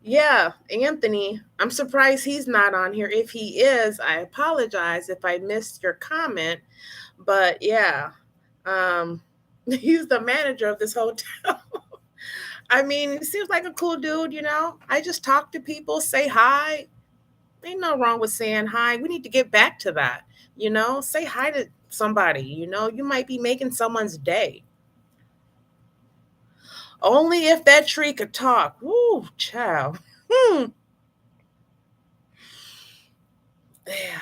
Yeah, Anthony, I'm surprised he's not on here. If he is, I apologize if I missed your comment. But yeah, um, he's the manager of this hotel. I mean, he seems like a cool dude. I just talk to people, say hi. Ain't no wrong with saying hi. We need to get back to that. Say hi to somebody. You might be making someone's day. Only if that tree could talk. Woo, child. Hmm. Yeah.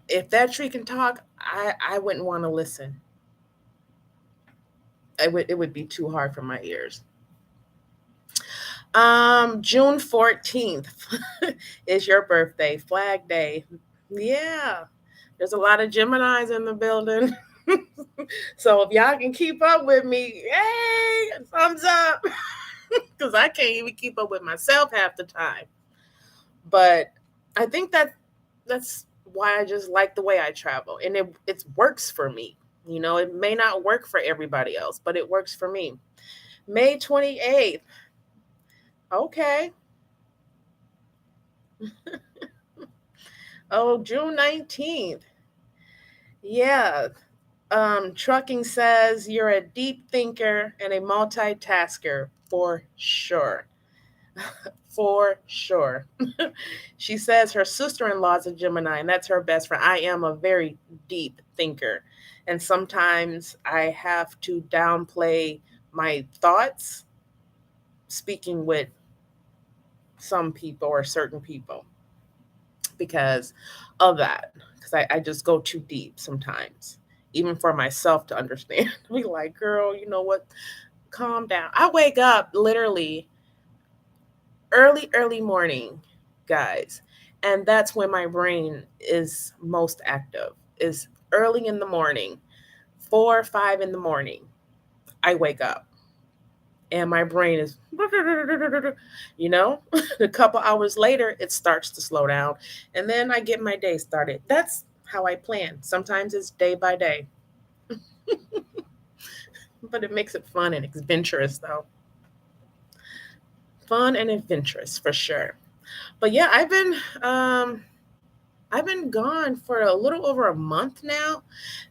If that tree can talk, I wouldn't want to listen. It would be too hard for my ears. June 14th is your birthday, Flag Day. Yeah. There's a lot of Geminis in the building. So if y'all can keep up with me, hey, thumbs up. Because I can't even keep up with myself half the time. But I think that's why I just like the way I travel. And it works for me. It may not work for everybody else, but it works for me. May 28th. Okay. Oh, June 19th. Yeah. Trucking says you're a deep thinker and a multitasker for sure. For sure. She says her sister in law is a Gemini, and that's her best friend. I am a very deep thinker. And sometimes I have to downplay my thoughts speaking with some people or certain people because of that. Because I just go too deep sometimes, even for myself to understand. Be like, girl, you know what? Calm down. I wake up literally early morning, guys. And that's when my brain is most active, is early in the morning, 4 or 5 in the morning. I wake up and my brain is, you know, a couple hours later, it starts to slow down. And then I get my day started. That's how I plan. Sometimes it's day by day, but it makes it fun and adventurous, though. Fun and adventurous for sure. But yeah, I've been gone for a little over a month now,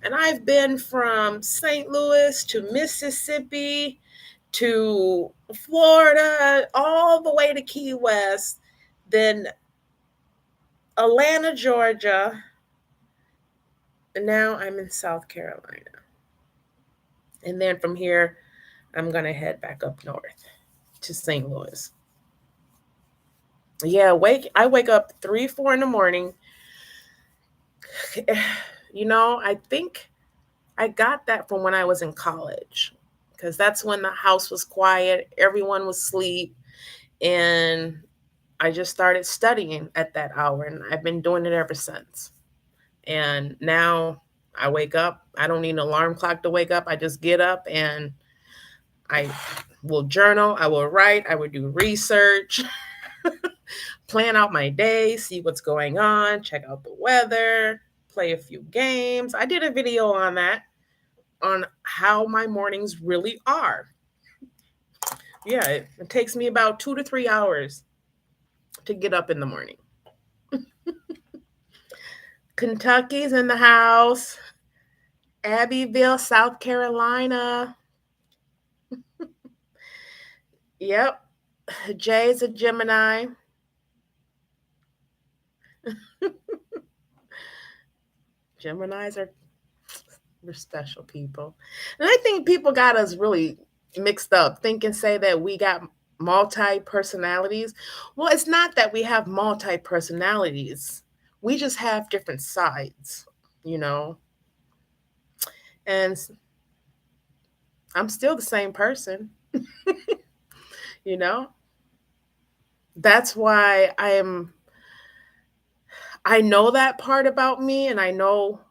and I've been from St. Louis to Mississippi to Florida, all the way to Key West, then Atlanta, Georgia, and now I'm in South Carolina. And then from here, I'm going to head back up north to St. Louis. Yeah, I wake up 3, 4 in the morning. I think I got that from when I was in college because that's when the house was quiet, everyone was asleep, and I just started studying at that hour, and I've been doing it ever since. And now I wake up. I don't need an alarm clock to wake up. I just get up and I will journal. I will write. I will do research, plan out my day, see what's going on, check out the weather, play a few games. I did a video on that, on how my mornings really are. Yeah, it takes me about 2 to 3 hours to get up in the morning. Kentucky's in the house. Abbeville, South Carolina. Yep. Jay's a Gemini. Geminis are we're special people. And I think people got us really mixed up, say that we got multi personalities. Well, it's not that we have multi personalities. We just have different sides, you know. And I'm still the same person, you know. That's why I know that part about me, and I know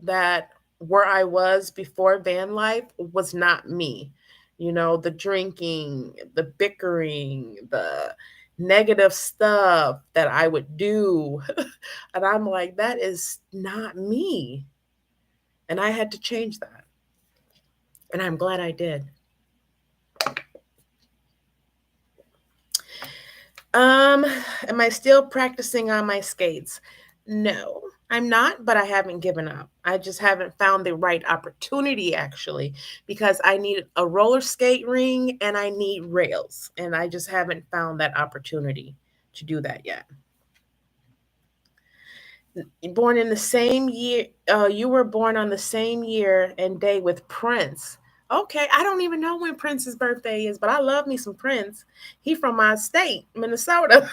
that where I was before van life was not me. You know, the drinking, the bickering, the negative stuff that I would do. And I'm like, that is not me. And I had to change that. And I'm glad I did. Am I still practicing on my skates? No, I'm not, but I haven't given up. I just haven't found the right opportunity actually, because I need a roller skate ring and I need rails, and I just haven't found that opportunity to do that yet. Born in the same year, you were born on the same year and day with Prince. Okay, I don't even know when Prince's birthday is, but I love me some Prince. He from my state, Minnesota.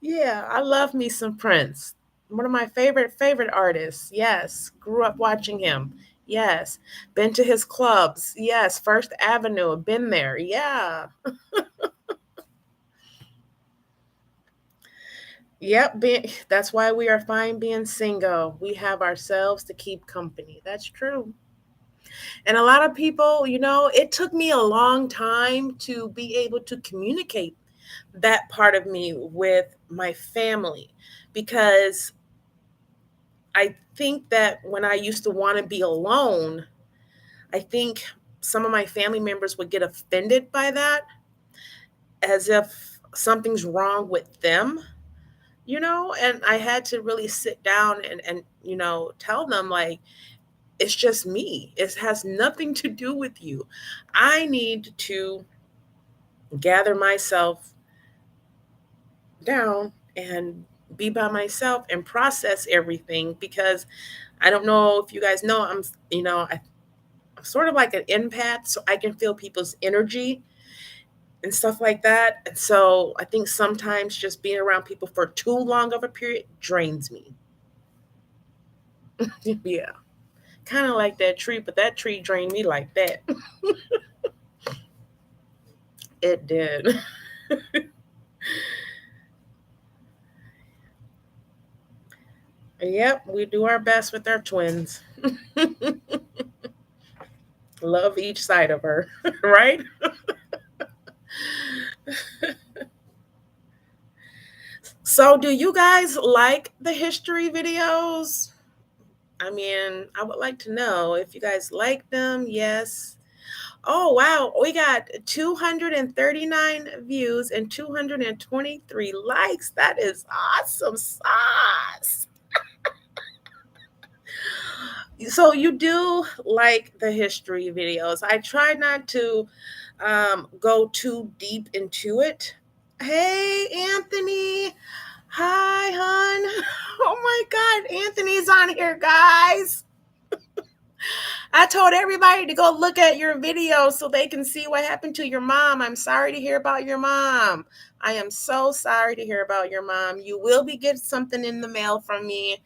Yeah, I love me some Prince. One of my favorite artists. Yes, grew up watching him. Yes, been to his clubs. Yes, First Avenue, been there. Yeah. Yep, that's why we are fine being single. We have ourselves to keep company. That's true. And a lot of people, it took me a long time to be able to communicate that part of me with my family, because I think that when I used to want to be alone, I think some of my family members would get offended by that, as if something's wrong with them, and I had to really sit down and tell them, like, it's just me. It has nothing to do with you. I need to gather myself down and be by myself and process everything, because I don't know if you guys know, I'm sort of like an empath, so I can feel people's energy and stuff like that. And so I think sometimes just being around people for too long of a period drains me. Yeah. Kind of like that tree, but that tree drained me like that. It did. Yep, we do our best with our twins. Love each side of her, right? So, do you guys like the history videos? I mean, I would like to know if you guys like them. Yes. Oh, wow. We got 239 views and 223 likes. That is awesome sauce. So you do like the history videos. I try not to go too deep into it. Hey, Anthony. Hi, hon. Oh my God, Anthony's on here, guys. I told everybody to go look at your video so they can see what happened to your mom. I'm sorry to hear about your mom. I am so sorry to hear about your mom. You will be getting something in the mail from me.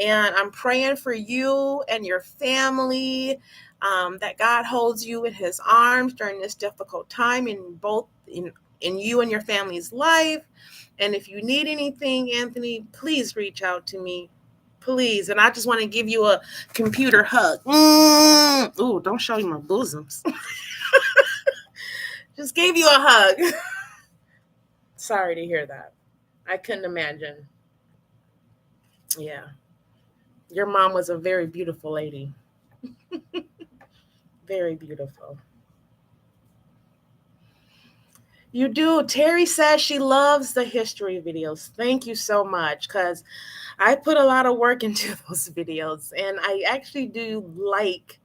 And I'm praying for you and your family, that God holds you in his arms during this difficult time in you and your family's life. And if you need anything, Anthony, please reach out to me. Please. And I just want to give you a computer hug. Ooh, don't show you my bosoms. Just gave you a hug. Sorry to hear that. I couldn't imagine. Yeah. Your mom was a very beautiful lady. Very beautiful. You do. Terry says she loves the history videos. Thank you so much, because I put a lot of work into those videos, and I actually do like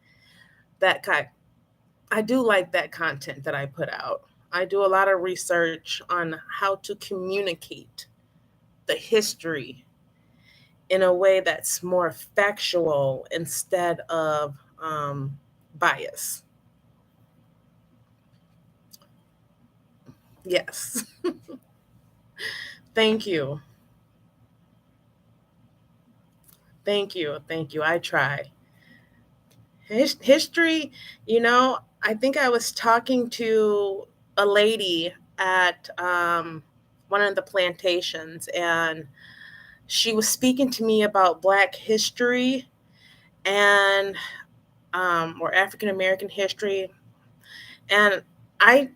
that kind. I do like that content that I put out. I do a lot of research on how to communicate the history in a way that's more factual instead of bias. Yes. Thank you. Thank you. Thank you. I try. History, I think I was talking to a lady at one of the plantations, and she was speaking to me about Black history and or African American history, and I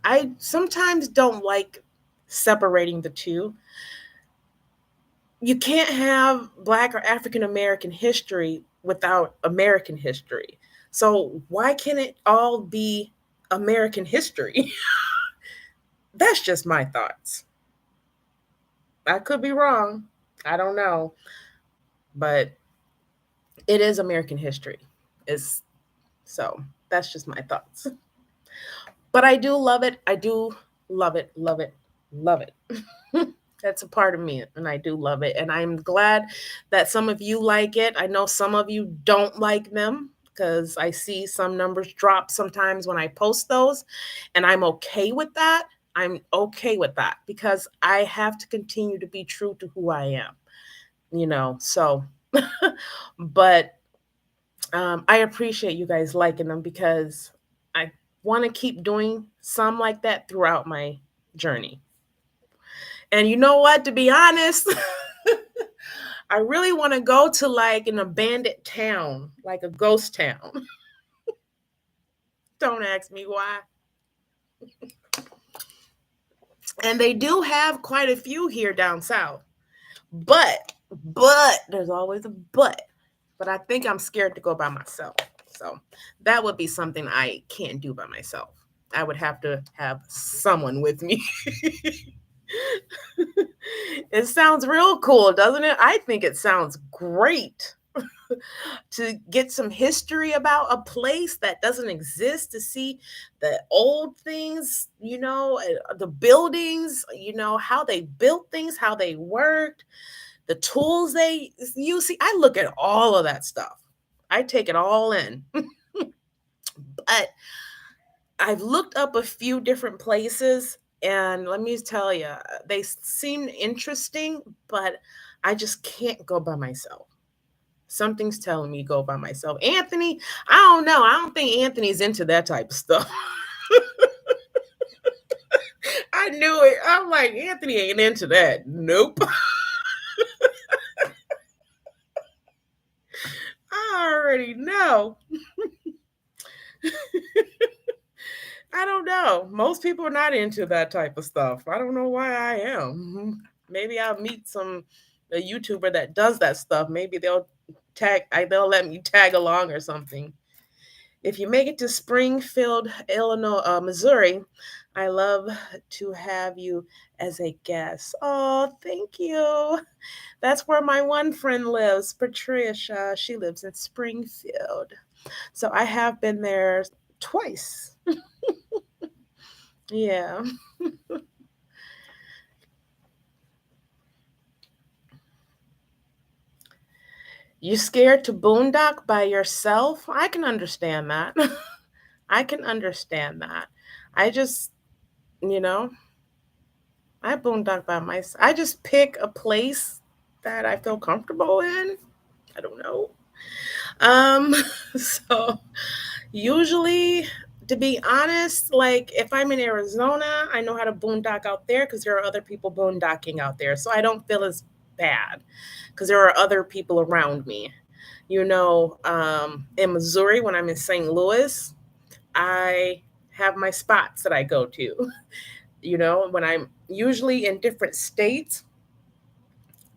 I sometimes don't like separating the two. You can't have Black or African American history without American history. So why can't it all be American history? That's just my thoughts. I could be wrong. I don't know. But it is American history. Is so that's just my thoughts. But I do love it. I do love it, love it, love it. That's a part of me, and I do love it. And I'm glad that some of you like it. I know some of you don't like them, because I see some numbers drop sometimes when I post those, and I'm okay with that. I'm okay with that, because I have to continue to be true to who I am. So, but I appreciate you guys liking them, because I want to keep doing some like that throughout my journey. And you know what? To be honest, I really want to go to like an abandoned town, like a ghost town. Don't ask me why. And they do have quite a few here down south. But there's always a but. But I think I'm scared to go by myself. So that would be something I can't do by myself. I would have to have someone with me. It sounds real cool, doesn't it? I think it sounds great to get some history about a place that doesn't exist, to see the old things, the buildings, how they built things, how they worked, the tools they use. See, I look at all of that stuff. I take it all in. But I've looked up a few different places, and let me tell you, they seem interesting, but I just can't go by myself. Something's telling me go by myself. Anthony, I don't know. I don't think Anthony's into that type of stuff. I knew it. I'm like, Anthony ain't into that. Nope. I already know. I don't know. Most people are not into that type of stuff. I don't know why I am. Maybe I'll meet a YouTuber that does that stuff. Maybe they'll let me tag along or something. If you make it to Springfield, Illinois, Missouri, I love to have you as a guest. Oh, thank you. That's where my one friend lives, Patricia. She lives in Springfield. So I have been there twice. Yeah. You scared to boondock by yourself? I can understand that. I can understand that. I just, you know, I boondock by myself. I just pick a place that I feel comfortable in. I don't know. Um, so usually, to be honest, like if I'm in Arizona, I know how to boondock out there because there are other people boondocking out there. So I don't feel as bad because there are other people around me. In Missouri, when I'm in St. Louis, I have my spots that I go to. When I'm usually in different states,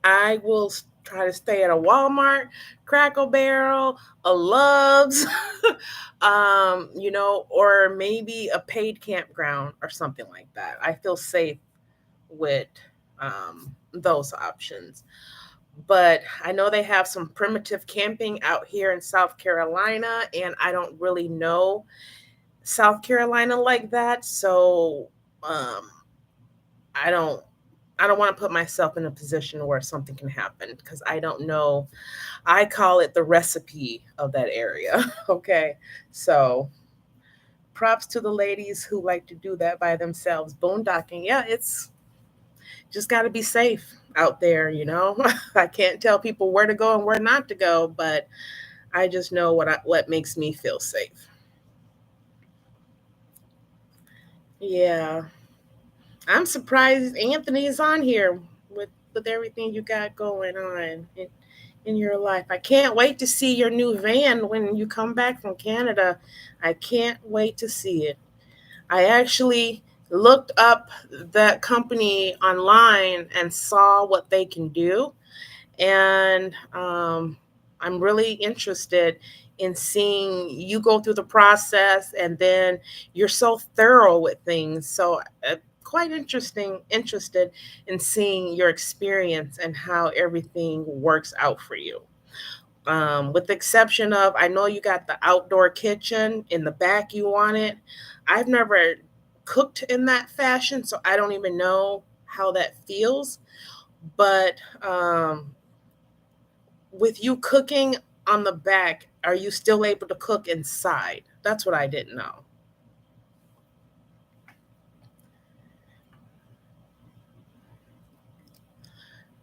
I will try to stay at a Walmart, Cracker Barrel, a Love's, or maybe a paid campground or something like that. I feel safe with those options. But I know they have some primitive camping out here in South Carolina, and I don't really know South Carolina like that. So um, I don't I don't want to put myself in a position where something can happen because I don't know. I call it the recipe of that area. Okay. So props to the ladies who like to do that by themselves. Boondocking. Yeah, it's just got to be safe out there. I can't tell people where to go and where not to go, but I just know what makes me feel safe. Yeah. I'm surprised Anthony's on here with everything you got going on in your life. I can't wait to see your new van when you come back from Canada. I can't wait to see it. I actually looked up that company online and saw what they can do. And I'm really interested in seeing you go through the process, and then you're so thorough with things. So quite interested in seeing your experience and how everything works out for you. With the exception of, I know you got the outdoor kitchen in the back, you want it. I've never cooked in that fashion, so I don't even know how that feels. But with you cooking on the back, are you still able to cook inside? That's what I didn't know.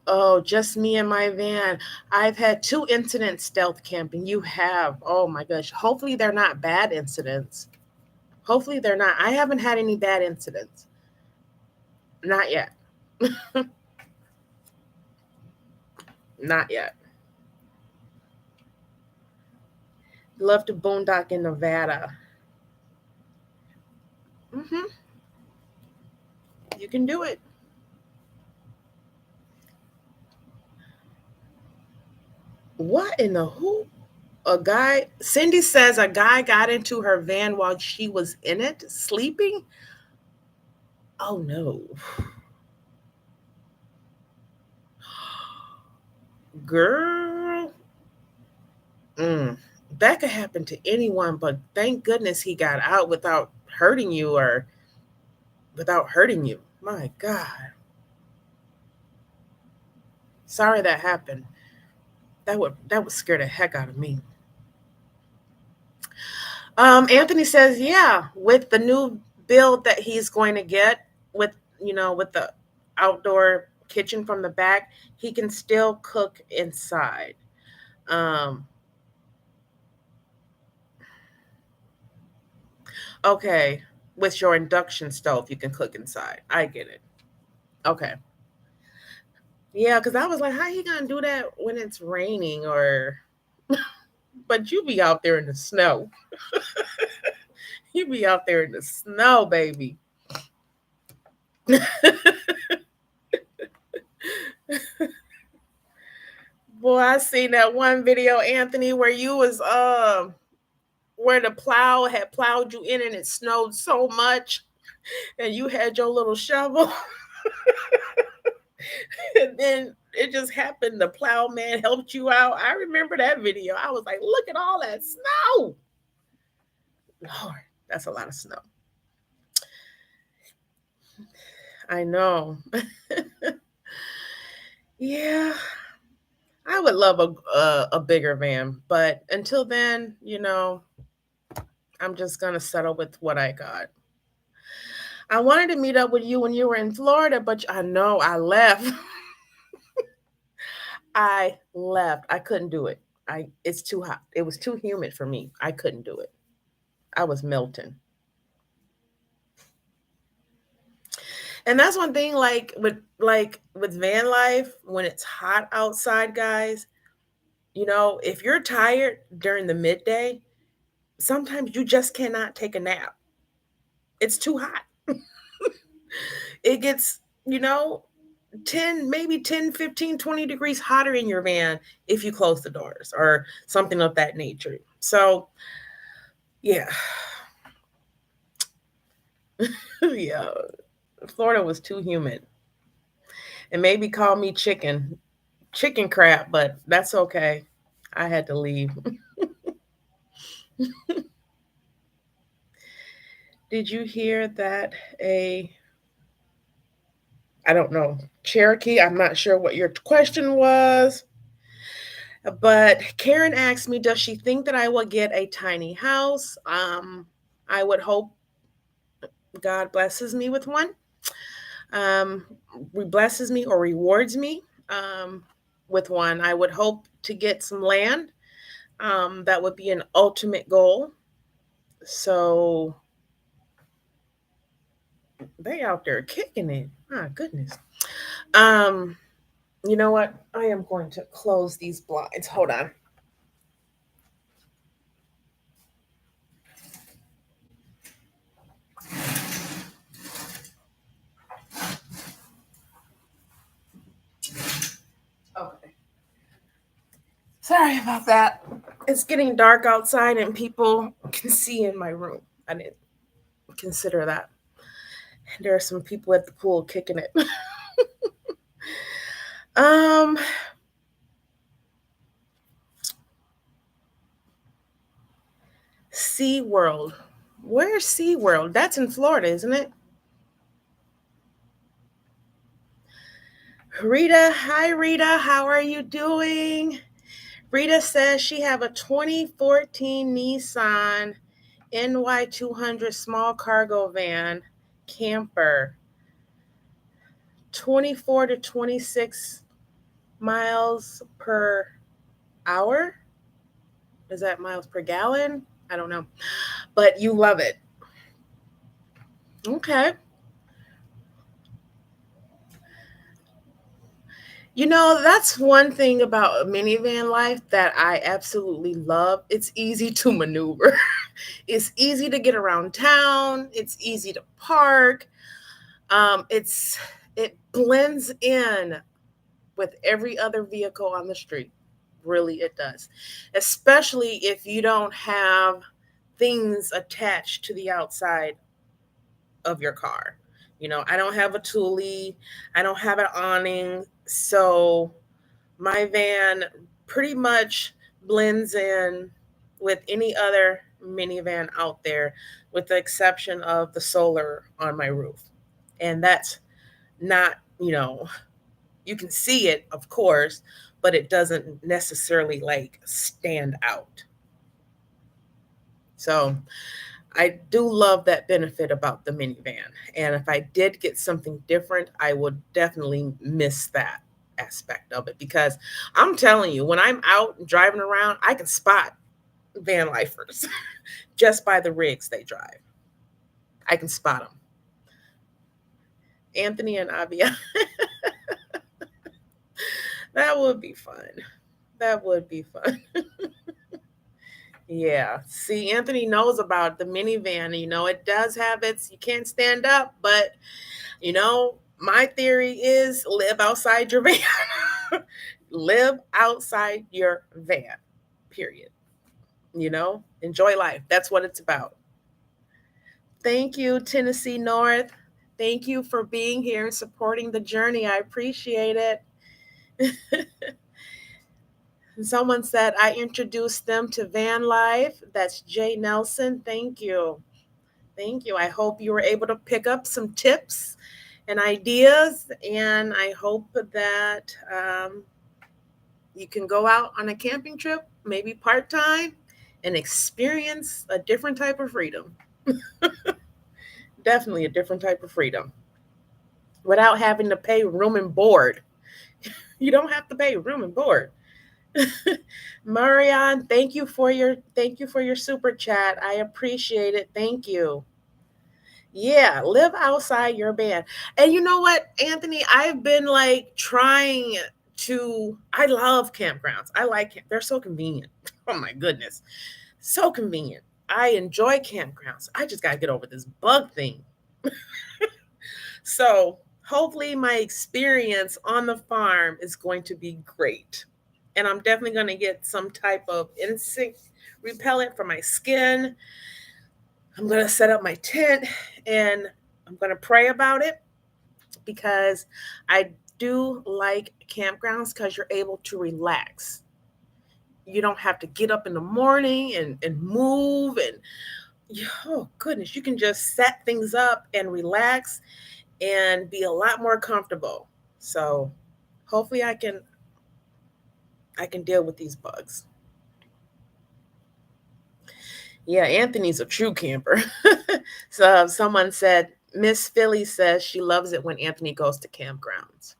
Oh, just me and my van. I've had two incidents stealth camping. You have. Oh my gosh. Hopefully they're not bad incidents. Hopefully they're not. I haven't had any bad incidents. Not yet. Not yet. Love to boondock in Nevada. Hmm. You can do it. What in the who? Cindy says a guy got into her van while she was in it, sleeping. Oh no. Girl. Mm, that could happen to anyone, but thank goodness he got out without hurting you or without hurting you. My God. Sorry that happened. That would scare the heck out of me. Anthony says, yeah, with the new build that he's going to get with with the outdoor kitchen from the back, he can still cook inside. Um, okay, with your induction stove, you can cook inside. I get it. Okay. Yeah, because I was like, how he gonna do that when it's raining or but you be out there in the snow. You be out there in the snow, baby. Boy, I seen that one video, Anthony, where you was where the plow had plowed you in and it snowed so much and you had your little shovel and then it just happened the plowman helped you out. I remember that video. I was like, look at all that snow. Lord, that's a lot of snow. I know. Yeah, I would love a bigger van, but until then, I'm just gonna settle with what I got. I wanted to meet up with you when you were in Florida, but I know I left. I left. I couldn't do it. It's too hot. It was too humid for me. I couldn't do it. I was melting. And that's one thing like with van life, when it's hot outside, guys, if you're tired during the midday, sometimes you just cannot take a nap. It's too hot. It gets, 10, maybe 10, 15, 20 degrees hotter in your van if you close the doors or something of that nature. So, yeah. Yeah. Florida was too humid. And maybe call me chicken crap, but that's okay. I had to leave. Did you hear that I don't know, Cherokee? I'm not sure what your question was. But Karen asked me, does she think that I will get a tiny house? I would hope God blesses me with one. Um, blesses me or rewards me with one. I would hope to get some land. That would be an ultimate goal. So they out there kicking it. My goodness. Um, you know what? I am going to close these blinds. Hold on. Okay. Sorry about that. It's getting dark outside and people can see in my room. I didn't consider that. There are some people at the pool kicking it. um Sea World. Where's Sea World? That's in Florida, isn't it? Rita, hi Rita, how are you doing? Rita says she have a 2014 Nissan NY200 small cargo van camper, 24 to 26 miles per hour. Is that miles per gallon? I don't know. But you love it. Okay. That's one thing about a minivan life that I absolutely love. It's easy to maneuver. It's easy to get around town. It's easy to park. It blends in with every other vehicle on the street. Really, it does. Especially if you don't have things attached to the outside of your car. I don't have a Thule, I don't have an awning. So my van pretty much blends in with any other minivan out there, with the exception of the solar on my roof. And that's not, you can see it, of course, but it doesn't necessarily like stand out. So I do love that benefit about the minivan. And if I did get something different, I would definitely miss that aspect of it, because I'm telling you, when I'm out and driving around, I can spot van lifers just by the rigs they drive. I can spot them. Anthony and Abiyah. That would be fun. That would be fun. Yeah. See, Anthony knows about the minivan. It does have its, you can't stand up, but my theory is live outside your van. Live outside your van, period. Enjoy life. That's what it's about. Thank you, Tennessee North. Thank you for being here and supporting the journey. I appreciate it. Someone said I introduced them to van life. That's Jay Nelson. Thank you. Thank you. I hope you were able to pick up some tips and ideas, and I hope that you can go out on a camping trip, maybe part-time, and experience a different type of freedom. Definitely a different type of freedom, without having to pay room and board. You don't have to pay room and board. Marianne, thank you for your super chat. I appreciate it. Thank you. Yeah, live outside your van. And you know what, Anthony? I've been like trying to. I love campgrounds. They're so convenient. Oh my goodness, so convenient. I enjoy campgrounds. I just gotta get over this bug thing. So hopefully my experience on the farm is going to be great. And I'm definitely going to get some type of insect repellent for my skin. I'm going to set up my tent and I'm going to pray about it, because I do like campgrounds because you're able to relax. You don't have to get up in the morning and move. And oh goodness, you can just set things up and relax and be a lot more comfortable. So hopefully I can deal with these bugs. Yeah, Anthony's a true camper. So someone said, Miss Philly says she loves it when Anthony goes to campgrounds.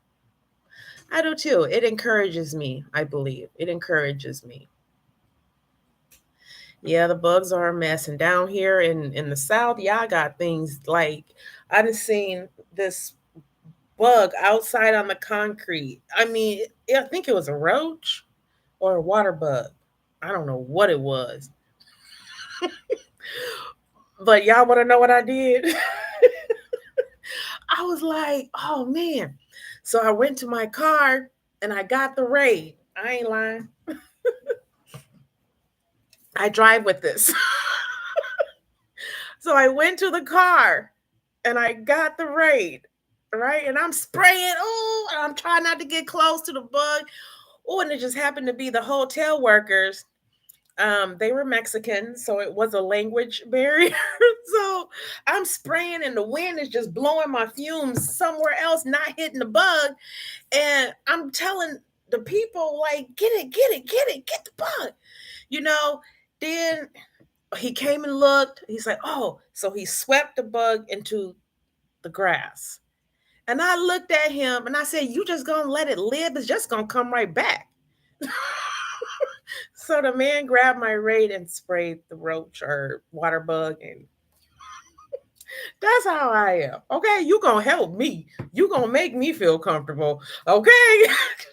I do too. It encourages me, I believe. It encourages me. Yeah, the bugs are a mess. And down here in the South, yeah, I got things like, I done seen this bug outside on the concrete. I mean, I think it was a roach or a water bug. I don't know what it was. But y'all want to know what I did? I was like, oh man. So I went to my car and I got the Raid. I ain't lying. I drive with this. So I went to the car and I got the Raid, right? And I'm spraying. Oh, and I'm trying not to get close to the bug. Oh, and it just happened to be the hotel workers. They were Mexican, so it was a language barrier. So I'm spraying and the wind is just blowing my fumes somewhere else, not hitting the bug. And I'm telling the people, like, get it, get the bug. Then he came and looked. He's like, oh, so he swept the bug into the grass. And I looked at him and I said, you just gonna let it live? It's just gonna come right back. So the man grabbed my Raid and sprayed the roach or water bug, and that's how I am. Okay, you gonna help me. You gonna make me feel comfortable. Okay,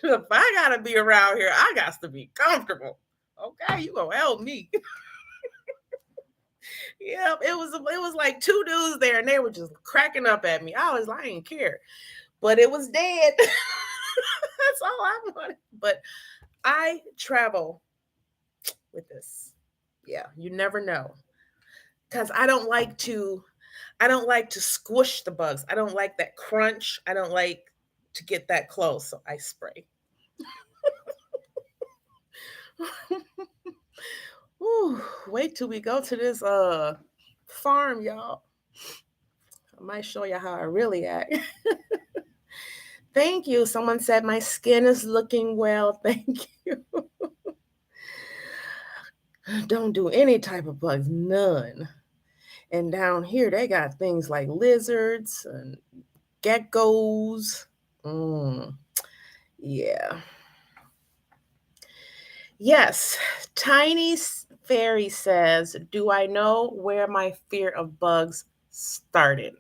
if I gotta be around here, I got to be comfortable. Okay, you gonna help me. Yeah, it was like two dudes there, and they were just cracking up at me. I didn't care, but it was dead. That's all I wanted. But I travel with this. Yeah, you never know. Because I don't like to squish the bugs. I don't like that crunch. I don't like to get that close. So I spray. Whew, wait till we go to this farm, y'all. I might show you how I really act. Thank you. Someone said my skin is looking well. Thank you. Don't do any type of bugs, none. And down here, they got things like lizards and geckos. Yeah. Yes. Tiny Fairy says, do I know where my fear of bugs started?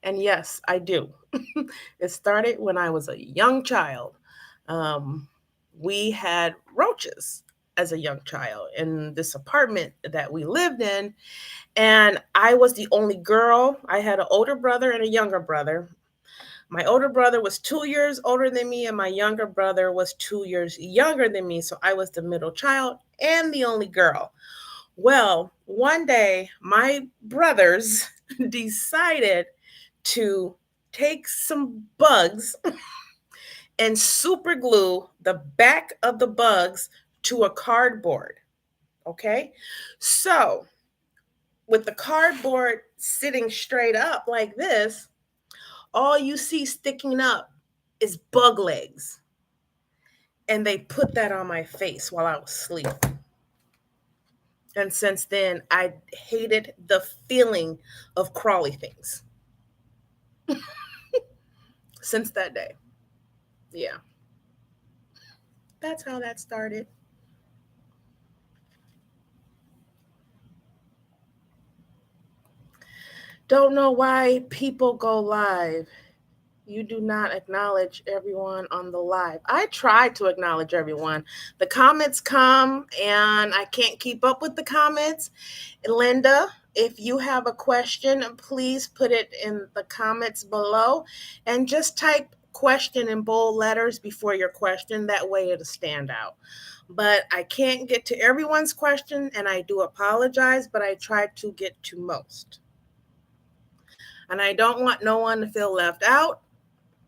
And yes, I do. It started when I was a young child. Um, we had roaches as a young child in this apartment that we lived in. And I was the only girl. I had an older brother and a younger brother. My older brother was 2 years older than me, and my younger brother was 2 years younger than me. So I was the middle child and the only girl. Well, one day, my brothers decided to take some bugs and super glue the back of the bugs to a cardboard. Okay. So, with the cardboard sitting straight up like this, all you see sticking up is bug legs. And they put that on my face while I was sleeping. And since then, I hated the feeling of crawly things. Since that day. Yeah. That's how that started. Don't know why people go live. You do not acknowledge everyone on the live. I try to acknowledge everyone. The comments come and I can't keep up with the comments. Linda, if you have a question, please put it in the comments below and just type question in bold letters before your question. That way it'll stand out. But I can't get to everyone's question and I do apologize, but I try to get to most. And I don't want no one to feel left out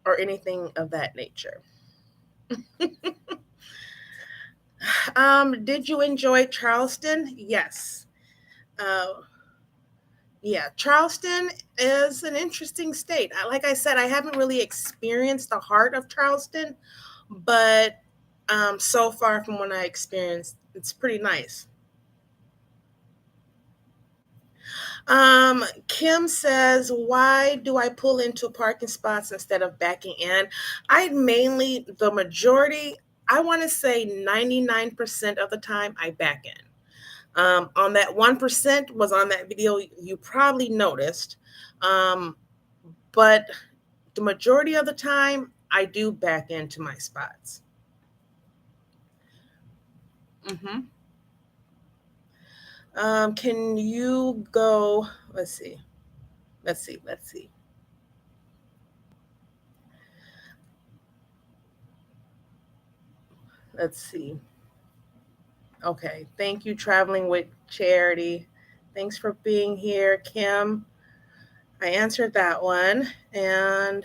or anything of that nature. Did you enjoy Charleston? Yes. Uh, yeah, Charleston is an interesting state. Like I said, I haven't really experienced the heart of Charleston, but so far from what I experienced, it's pretty nice. Kim says, why do I pull into parking spots instead of backing in? I mainly, the majority, I want to say 99% of the time, I back in. On that 1% was on that video you probably noticed. But the majority of the time, I do back into my spots. Mm-hmm. Can you go? Let's see. Let's see. Let's see. Let's see. Okay. Thank you, Traveling with Charity. Thanks for being here, Kim. I answered that one. And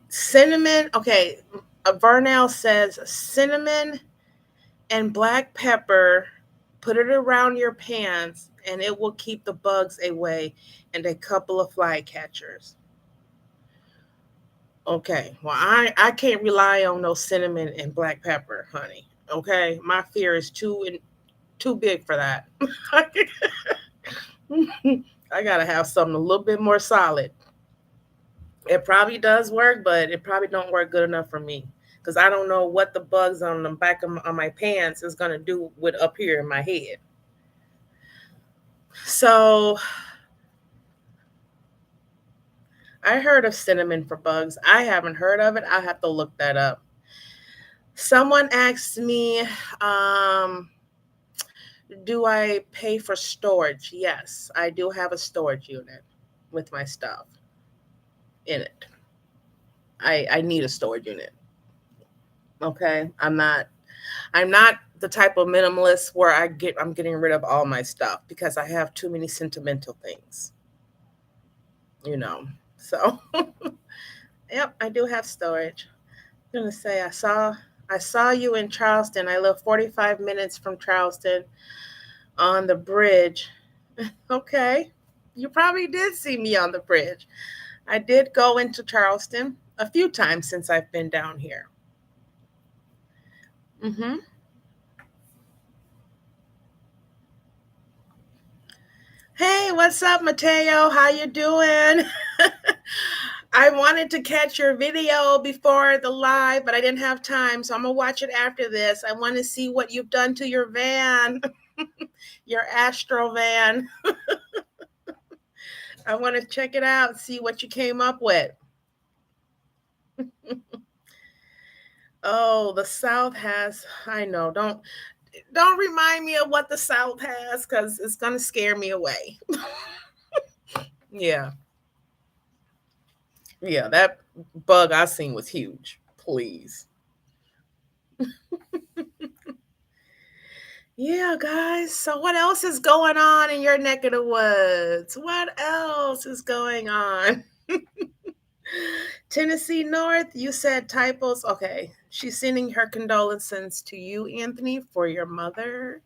cinnamon. Okay. Vernell says cinnamon and black pepper, put it around your pants, and it will keep the bugs away and a couple of fly catchers. Okay, well, I can't rely on no cinnamon and black pepper, honey. Okay, my fear is too big for that. I gotta have something a little bit more solid. It probably does work, but it probably don't work good enough for me because I don't know what the bugs on the back of on my pants is gonna do with up here in my head. So I heard of cinnamon for bugs. I haven't heard of it. I have to look that up. Someone asked me, do I pay for storage? Yes, I do have a storage unit with my stuff. in it. I need a storage unit. Okay. I'm not the type of minimalist where I'm getting rid of all my stuff because I have too many sentimental things, you know. So yep, I do have storage. I'm gonna say I saw you in Charleston. I live 45 minutes from Charleston on the bridge. Okay. You probably did see me on the bridge. I did go into Charleston a few times since I've been down here. Mhm. Hey, what's up, Mateo? How you doing? I wanted to catch your video before the live, but I didn't have time, so I'm gonna watch it after this. I want to see what you've done to your van, your Astro van. I want to check it out, see what you came up with. Oh, the South has, I know, don't remind me of what the South has because it's gonna scare me away. Yeah, yeah, that bug I seen was huge. Please. Yeah, guys. So, what else is going on in your neck of the woods? What else is going on? Tennessee North, you said typos. Okay. She's sending her condolences to you, Anthony, for your mother.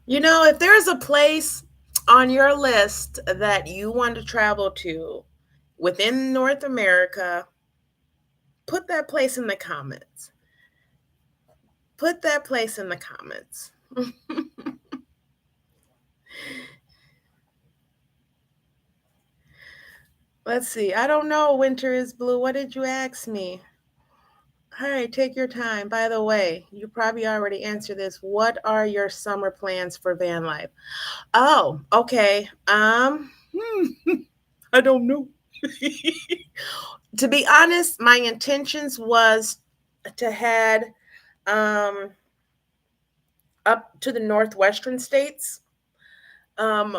You know, if there's a place on your list that you want to travel to within North America, put that place in the comments. Put that place in the comments. Let's see. I don't know. Winter is blue. What did you ask me? All right, take your time. By the way, you probably already answered this. What are your summer plans for van life? Oh, okay. I don't know. To be honest, my intentions was to head um up to the northwestern states um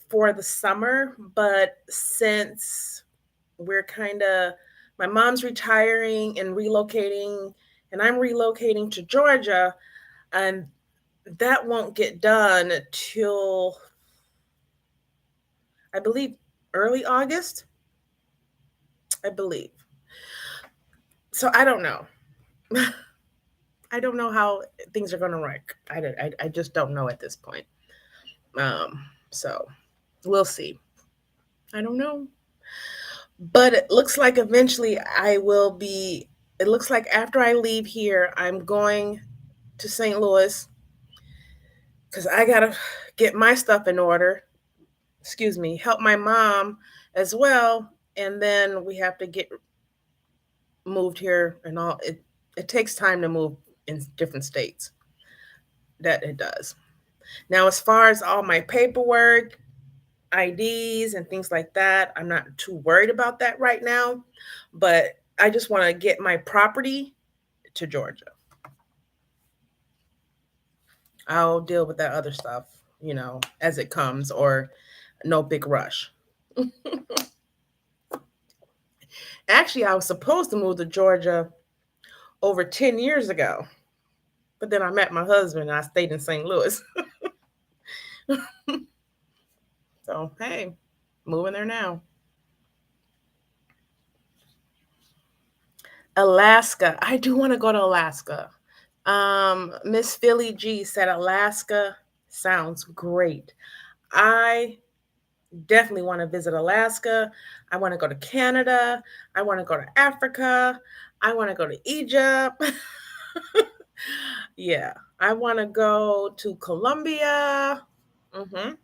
for the summer, but since we're kind of my mom's retiring and relocating and I'm relocating to Georgia and that won't get done till I believe early August, I believe. So I don't know. I don't know how things are going to work. I just don't know at this point. So we'll see. I don't know. But it looks like eventually I will be. It looks like after I leave here, I'm going to St. Louis because I got to get my stuff in order. Excuse me, help my mom as well. And then we have to get moved here and all. It takes time to move in different states. That it does. Now, as far as all my paperwork, IDs, and things like that, I'm not too worried about that right now. But I just want to get my property to Georgia. I'll deal with that other stuff, as it comes, or no big rush. Actually, I was supposed to move to Georgia over 10 years ago, but then I met my husband and I stayed in St. Louis. So, hey, moving there now. Alaska. I do want to go to Alaska. Miss Philly G said Alaska sounds great. I definitely want to visit Alaska. I want to go to Canada. I want to go to Africa. I want to go to Egypt. Yeah, I want to go to Colombia. Hmm.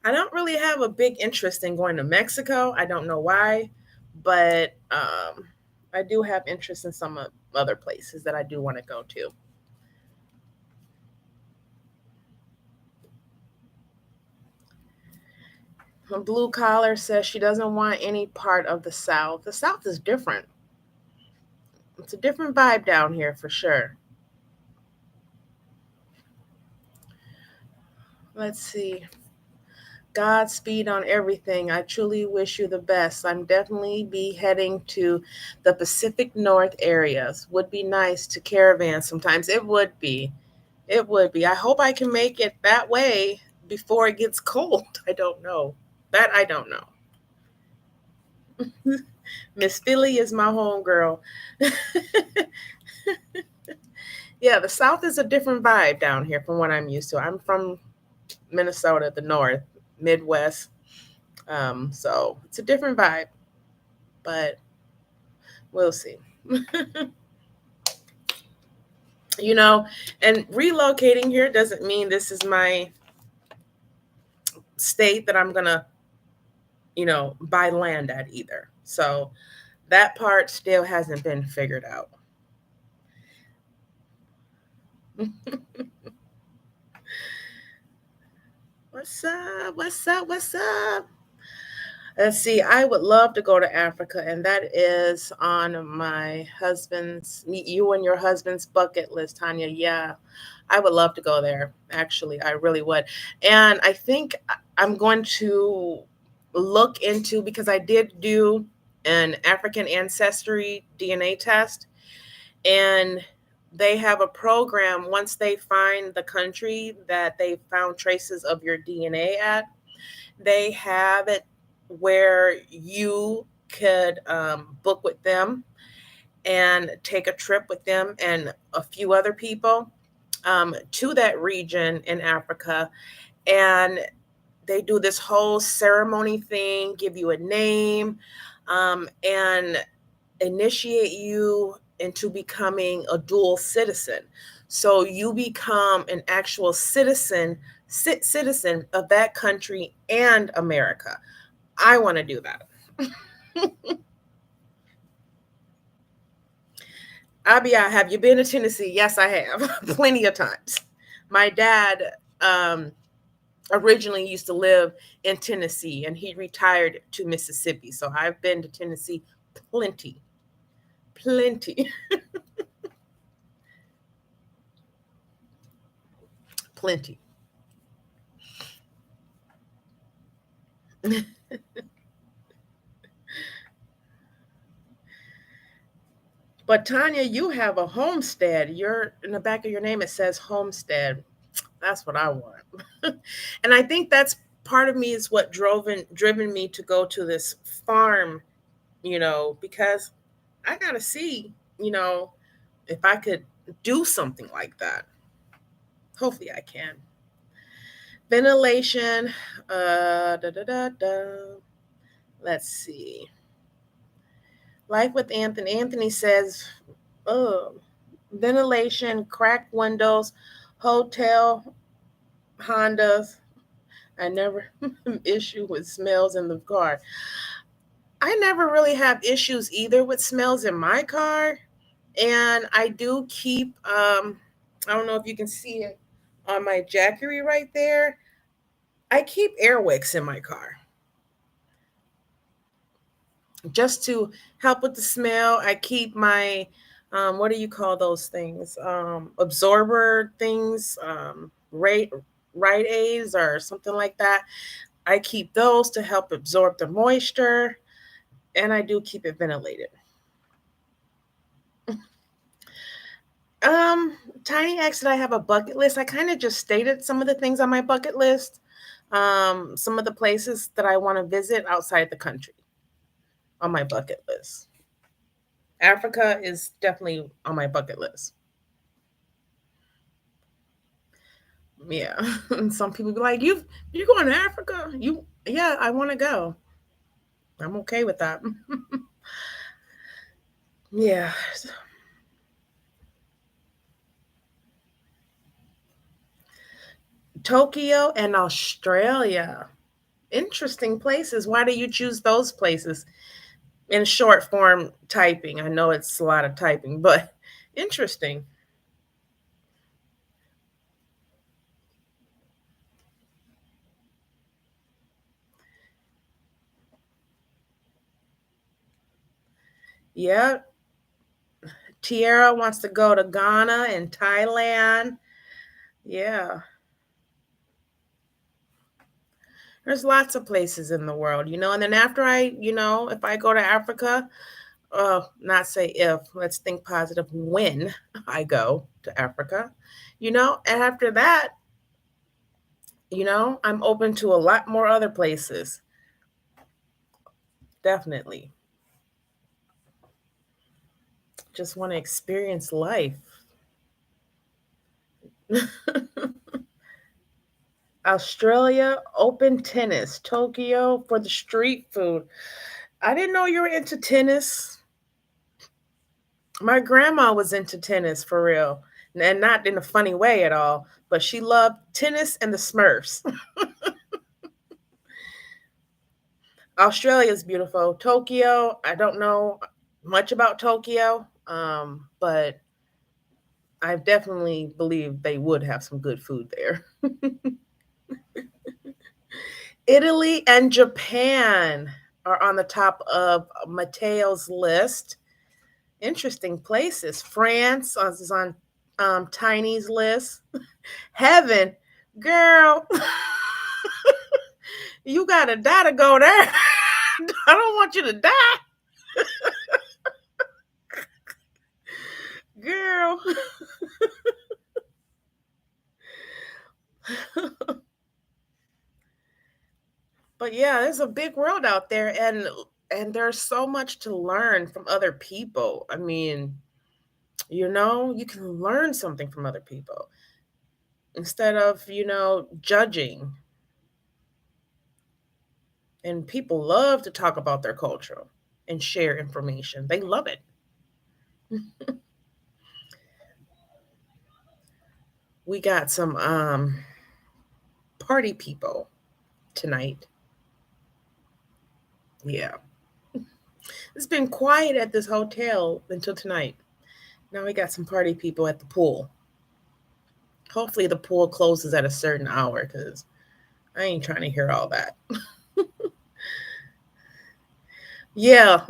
I don't really have a big interest in going to Mexico. I don't know why, but I do have interest in some other places that I do want to go to. Blue Collar says she doesn't want any part of the South. The South is different. It's a different vibe down here for sure. Let's see. Godspeed on everything. I truly wish you the best. I'm definitely be heading to the Pacific North areas. Would be nice to caravan sometimes. It would be. It would be. I hope I can make it that way before it gets cold. I don't know. That I don't know. Miss Philly is my homegirl. Yeah, the South is a different vibe down here from what I'm used to. I'm from Minnesota, the North, Midwest. So it's a different vibe, but we'll see. you know, and relocating here doesn't mean this is my state that I'm gonna, buy land at either. So that part still hasn't been figured out. What's up? What's up? What's up? Let's see. I would love to go to Africa, and that is on my husband's, you and your husband's bucket list, Tanya. Yeah, I would love to go there. Actually, I really would. And I think I'm going to look into, because I did do an African ancestry DNA test, and they have a program once they find the country that they found traces of your DNA at. They have it where you could book with them and take a trip with them and a few other people to that region in Africa. And they do this whole ceremony thing, give you a name, and initiate you into becoming a dual citizen. So you become an actual citizen of that country and America. I want to do that. Abiyah, have you been to Tennessee? Yes, I have. Plenty of times. My dad originally used to live in Tennessee, and he retired to Mississippi. So I've been to Tennessee plenty. Plenty. Plenty. But Tanya, you have a homestead. You're in the back of your name, it says homestead. That's what I want. And I think that's part of me is what driven me to go to this farm, because I gotta see, if I could do something like that. Hopefully I can. Ventilation, da da da da. Let's see. Life with Anthony. Anthony says, oh, ventilation, cracked windows, hotel, Hondas. I never issue with smells in the car. I never really have issues either with smells in my car. And I do keep, I don't know if you can see it on my Jackery right there. I keep air wicks in my car just to help with the smell. I keep my, what do you call those things? Absorber things, right A's or something like that. I keep those to help absorb the moisture, and I do keep it ventilated. Tiny X, did I have a bucket list? I kind of just stated some of the things on my bucket list. Some of the places that I want to visit outside the country on my bucket list. Africa is definitely on my bucket list. Yeah. Some people be like, you're going to Africa? Yeah, I want to go. I'm okay with that. Yeah. Tokyo and Australia. Interesting places. Why do you choose those places? In short form typing. I know it's a lot of typing, but interesting. Yeah. Tierra wants to go to Ghana and Thailand. Yeah. There's lots of places in the world, and then after if I go to Africa, not say if, let's think positive when I go to Africa, and after that, I'm open to a lot more other places. Definitely. Just want to experience life. Australia, open tennis. Tokyo for the street food. I didn't know you were into tennis. My grandma was into tennis for real. And not in a funny way at all, but she loved tennis and the Smurfs. Australia is beautiful. Tokyo, I don't know much about Tokyo, but I definitely believe they would have some good food there. Italy and Japan are on the top of Mateo's list. Interesting places. France is on Tiny's list. Heaven, girl, you gotta die to go there. I don't want you to die, girl. But yeah, there's a big world out there, and there's so much to learn from other people. I mean, you can learn something from other people instead of, judging. And people love to talk about their culture and share information. They love it. We got some party people tonight. Yeah. It's been quiet at this hotel until tonight. Now we got some party people at the pool. Hopefully the pool closes at a certain hour because I ain't trying to hear all that. Yeah,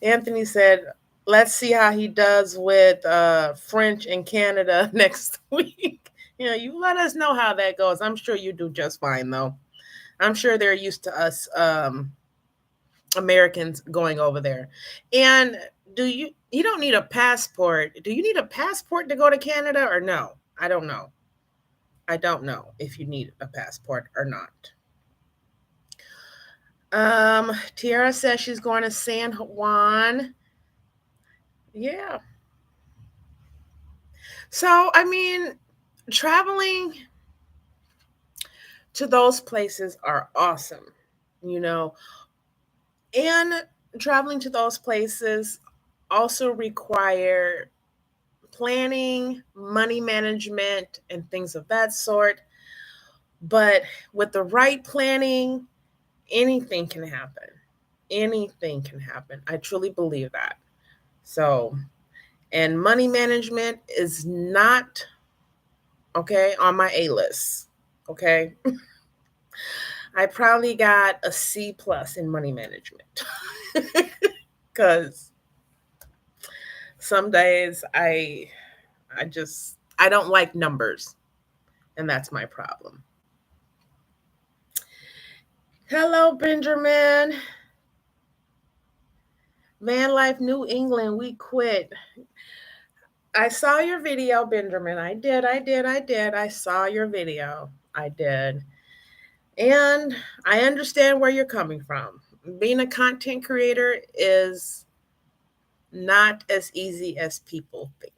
Anthony said, let's see how he does with French in Canada next week. You let us know how that goes. I'm sure you do just fine, though. I'm sure they're used to us Americans going over there. And you don't need a passport. Do you need a passport to go to Canada or no? I don't know. I don't know if you need a passport or not. Tiara says she's going to San Juan. Yeah. So, I mean, traveling to those places are awesome, you know, and traveling to those places also require planning, money management, and things of that sort. But with the right planning, anything can happen. Anything can happen. I truly believe that. So, and money management is not okay on my A list. Okay. I probably got a C plus in money management because some days I don't like numbers, and that's my problem. Hello, Benjamin. Van Life New England, we quit. I saw your video, Benjamin. I did. I saw your video. I did. And I understand where you're coming from. Being a content creator is not as easy as people think.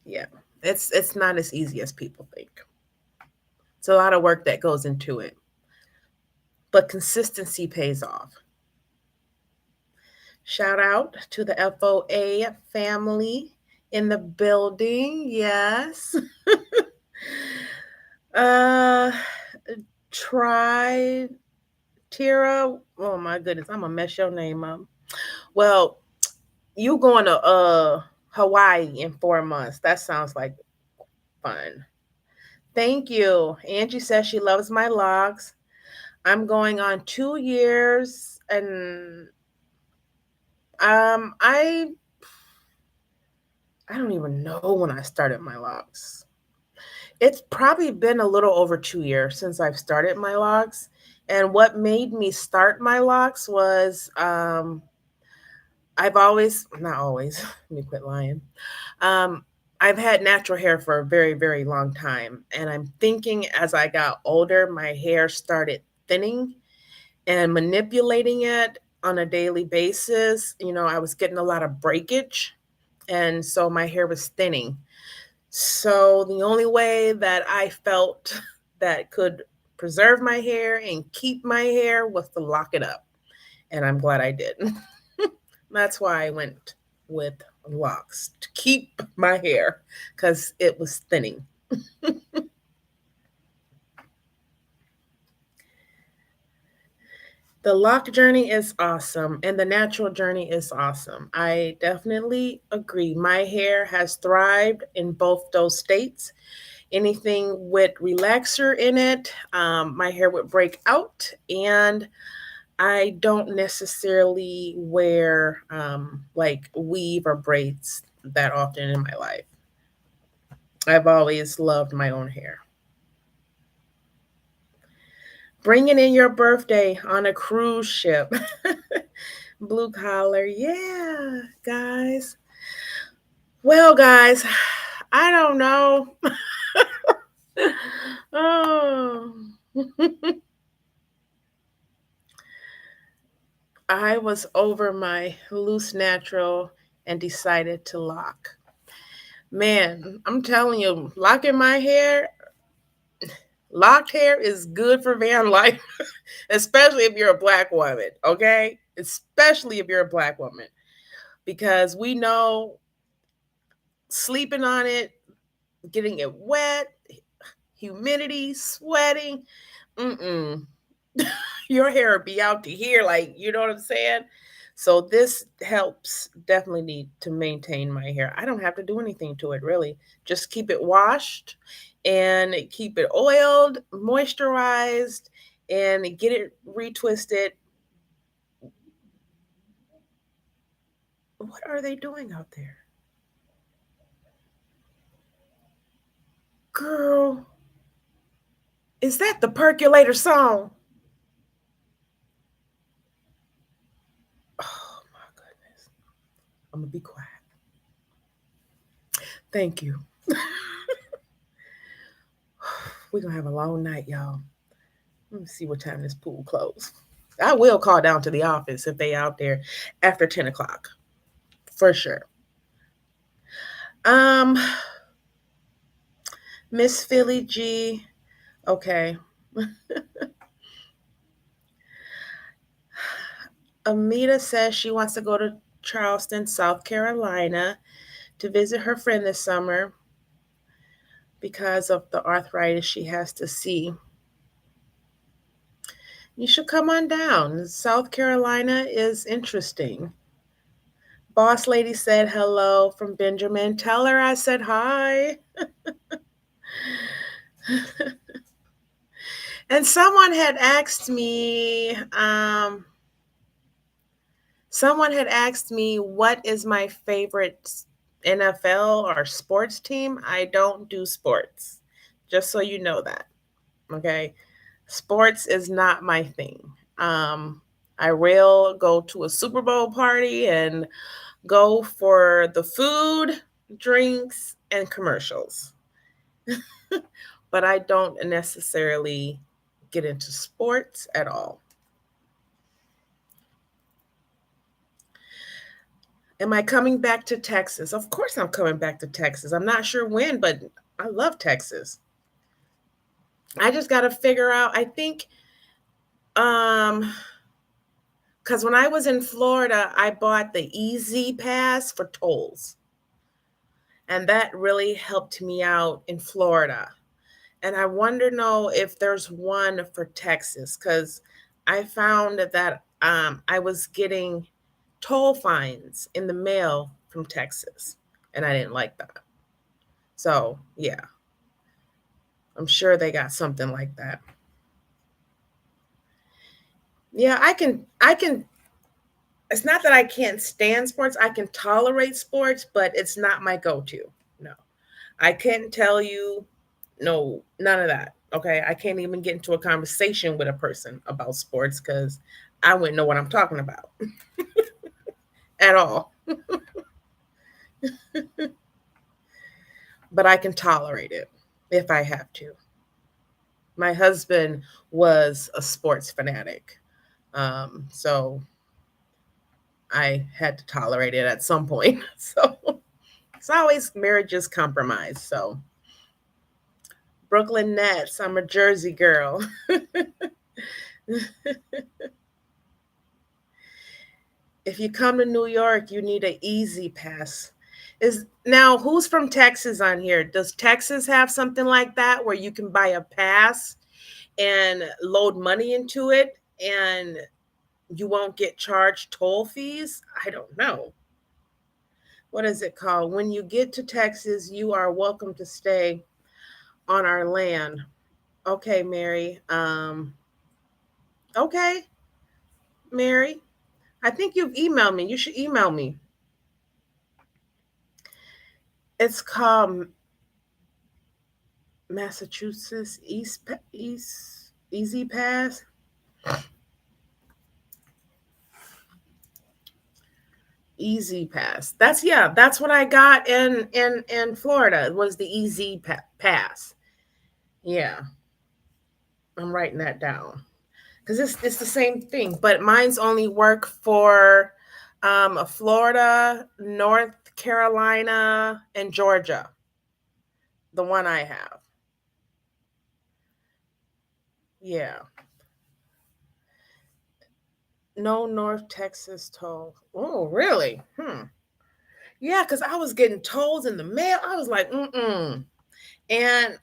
Yeah. It's not as easy as people think. It's a lot of work that goes into it. But consistency pays off. Shout out to the FOA family in the building. Yes. uh try Tira. Oh my goodness, I'm gonna mess your name up. Well, you going to Hawaii in 4 months. That sounds like fun. Thank you. Angie says she loves my logs. I'm going on 2 years, and I don't even know when I started my logs. It's probably been a little over 2 years since I've started my locks. And what made me start my locks was I've always, not always, let me quit lying. Um, I've had natural hair for a very, very long time. And I'm thinking as I got older, my hair started thinning and manipulating it on a daily basis. I was getting a lot of breakage. And so my hair was thinning. So the only way that I felt that could preserve my hair and keep my hair was to lock it up. And I'm glad I did. That's why I went with locks to keep my hair because it was thinning. The lock journey is awesome and the natural journey is awesome. I definitely agree. My hair has thrived in both those states. Anything with relaxer in it, my hair would break out, and I don't necessarily wear like weave or braids that often in my life. I've always loved my own hair. Bringing in your birthday on a cruise ship. Blue collar. Yeah, guys. Well, guys, I don't know. Oh. I was over my loose natural and decided to lock. Man, I'm telling you, locking my hair, locked hair is good for van life, especially if you're a black woman, okay? Especially if you're a black woman, because we know sleeping on it, getting it wet, humidity, sweating, mm-mm. Your hair will be out to here, like, you know what I'm saying? So this helps definitely need to maintain my hair. I don't have to do anything to it really. Just keep it washed and keep it oiled, moisturized, and get it retwisted. What are they doing out there? Girl, is that the percolator song? Oh my goodness. I'm gonna be quiet. Thank you. We're gonna have a long night, y'all. Let me see what time this pool closed. I will call down to the office if they out there after 10 o'clock. For sure. Um, Miss Philly G. Okay. Amita says she wants to go to Charleston, South Carolina to visit her friend this summer because of the arthritis she has to see. You should come on down. South Carolina is interesting. Boss lady said hello from Benjamin. Tell her I said hi. And someone had asked me what is my favorite NFL or sports team. I don't do sports. Just so you know that. Okay. Sports is not my thing. I will go to a Super Bowl party and go for the food, drinks, and commercials. But I don't necessarily get into sports at all. Am I coming back to Texas? Of course, I'm coming back to Texas. I'm not sure when, but I love Texas. I just got to figure out, I think, because when I was in Florida, I bought the Easy Pass for tolls. And that really helped me out in Florida. And I wonder know if there's one for Texas because I found that I was getting toll fines in the mail from Texas, and I didn't like that. So yeah, I'm sure they got something like that. Yeah, I can. It's not that I can't stand sports. I can tolerate sports, but it's not my go-to. No, I can't tell you No, none of that. Okay. I can't even get into a conversation with a person about sports because I wouldn't know what I'm talking about at all. But I can tolerate it if I have to. My husband was a sports fanatic. So I had to tolerate it at some point. So it's always marriages compromise. So Brooklyn Nets, I'm a Jersey girl. If you come to New York, you need an easy pass. Is now who's from Texas on here? Does Texas have something like that where you can buy a pass and load money into it and you won't get charged toll fees? I don't know. What is it called? When you get to Texas, you are welcome to stay on our land. Okay, Mary. Okay, Mary. I think you've emailed me. You should email me. It's called Massachusetts East Easy Pass. Easy Pass. That's what I got in Florida. It was the Pass. Yeah, I'm writing that down because it's the same thing, but mine's only work for Florida, North Carolina, and Georgia. The one I have. Yeah. No North Texas toll. Oh, really? Yeah, because I was getting tolls in the mail. I was like, mm-mm. And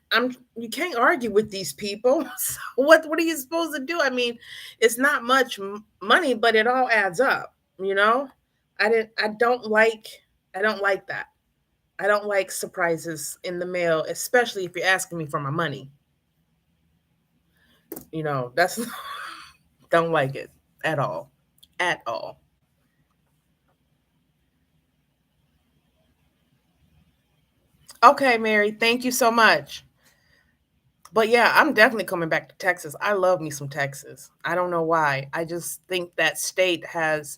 you can't argue with these people. So what are you supposed to do? I mean, it's not much money, but it all adds up, you know? I don't like that. I don't like surprises in the mail, especially if you're asking me for my money. That's don't like it at all. At all. Okay, Mary, thank you so much. But yeah, I'm definitely coming back to Texas. I love me some Texas. I don't know why. I just think that state has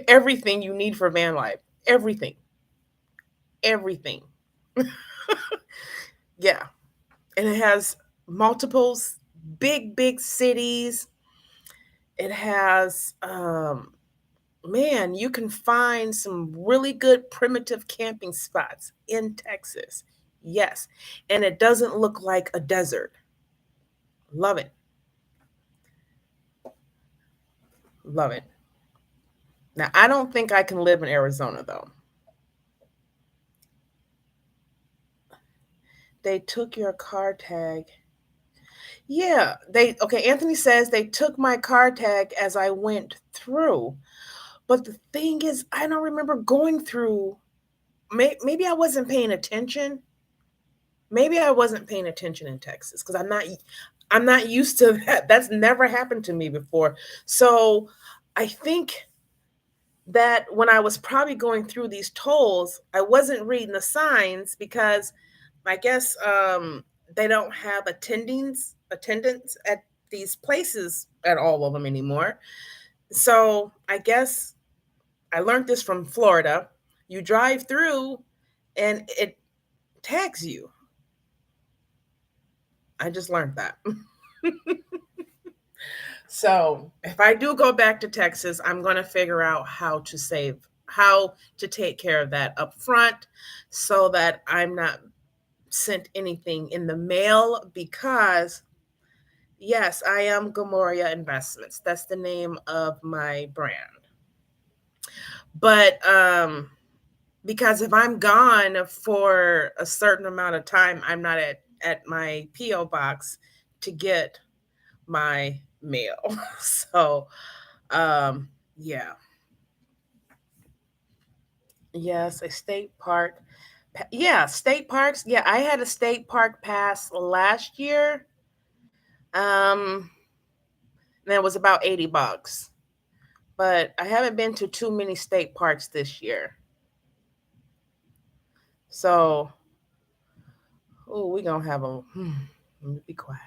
everything you need for van life. Everything. Everything. Yeah. And it has multiples, big cities. It has man, you can find some really good primitive camping spots in Texas. Yes. And it doesn't look like a desert. Love it. Love it. Now, I don't think I can live in Arizona though. They took your car tag. Yeah, okay, Anthony says they took my car tag as I went through. But the thing is, I don't remember going through. Maybe I wasn't paying attention. Maybe I wasn't paying attention in Texas because I'm not used to that. That's never happened to me before. So I think that when I was probably going through these tolls, I wasn't reading the signs because I guess they don't have attendants at these places at all of them anymore. So I guess I learned this from Florida. You drive through and it tags you. I just learned that. So if I do go back to Texas, I'm going to figure out how to take care of that up front so that I'm not sent anything in the mail because yes, I am Gomoria Investments. That's the name of my brand. But because if I'm gone for a certain amount of time, I'm not at my PO box to get my mail. So yeah. Yes, a state park. Yeah, state parks. Yeah, I had a state park pass last year. And it was about $80. But I haven't been to too many state parks this year. So Oh, we gonna have a. Let me be quiet.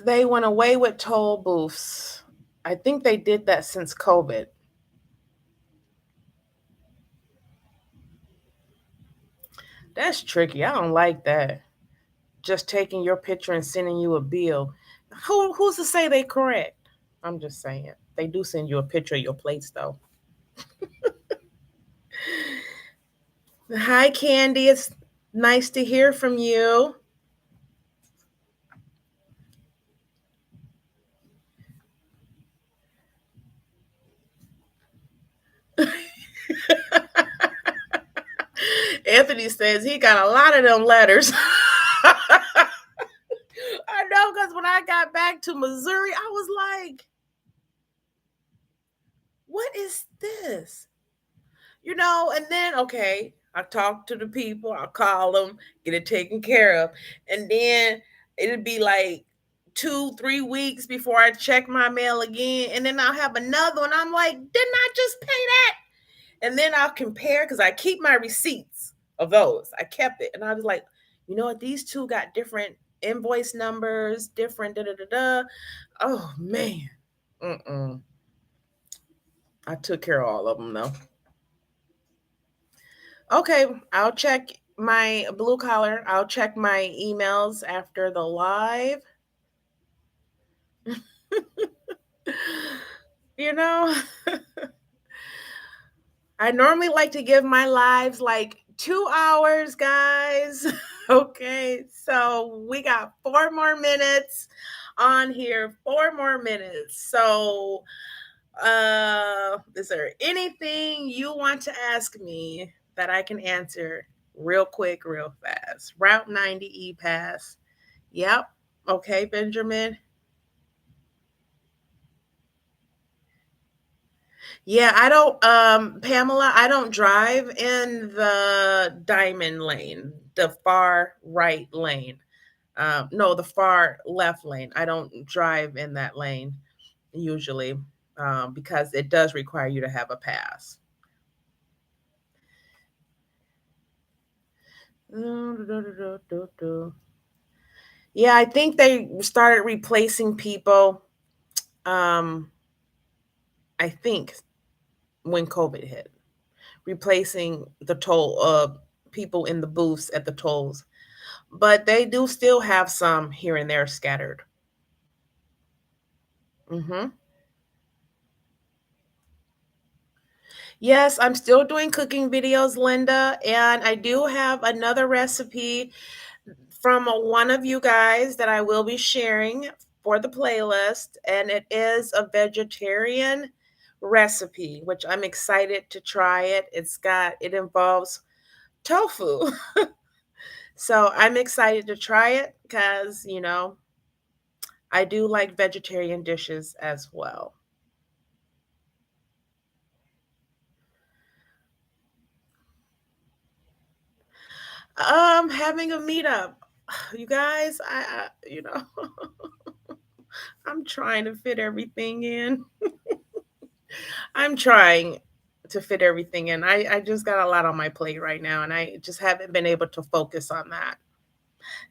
They went away with toll booths. I think they did that since COVID. That's tricky. I don't like that. Just taking your picture and sending you a bill. Who's to say they correct? I'm just saying. They do send you a picture of your plates though. Hi Candy, it's nice to hear from you. Anthony says he got a lot of them letters. I know because when I got back to Missouri, I was like, what is this? And then, okay, I talk to the people, I'll call them, get it taken care of. And then it'd be like 2, 3 weeks before I check my mail again. And then I'll have another one. I'm like, didn't I just pay that? And then I'll compare because I keep my receipts of those. I kept it. And I was like, you know what? These two got different invoice numbers, different da da da da. Oh, man. Mm-mm. I took care of all of them, though. Okay, I'll check my blue collar. I'll check my emails after the live. you know, I normally like to give my lives like 2 hours, guys. Okay, so we got 4 more minutes on here, 4 more minutes. So, is there anything you want to ask me that I can answer real quick, real fast? Route 90 E Pass. Yep. Okay, Benjamin. Yeah, I don't Pamela, I don't drive in the diamond lane, the far right lane. No, the far left lane. I don't drive in that lane usually because it does require you to have a pass. Yeah, I think they started replacing people. Um, I think when COVID hit, replacing the toll people in the booths at the tolls, but they do still have some here and there scattered. Hmm. Yes, I'm still doing cooking videos, Linda, and I do have another recipe from one of you guys that I will be sharing for the playlist, and it is a vegetarian recipe, which I'm excited to try it. It involves tofu. So I'm excited to try it because, I do like vegetarian dishes as well. Having a meetup. You guys, I'm trying to fit everything in. I'm trying to fit everything in. I just got a lot on my plate right now, and I just haven't been able to focus on that.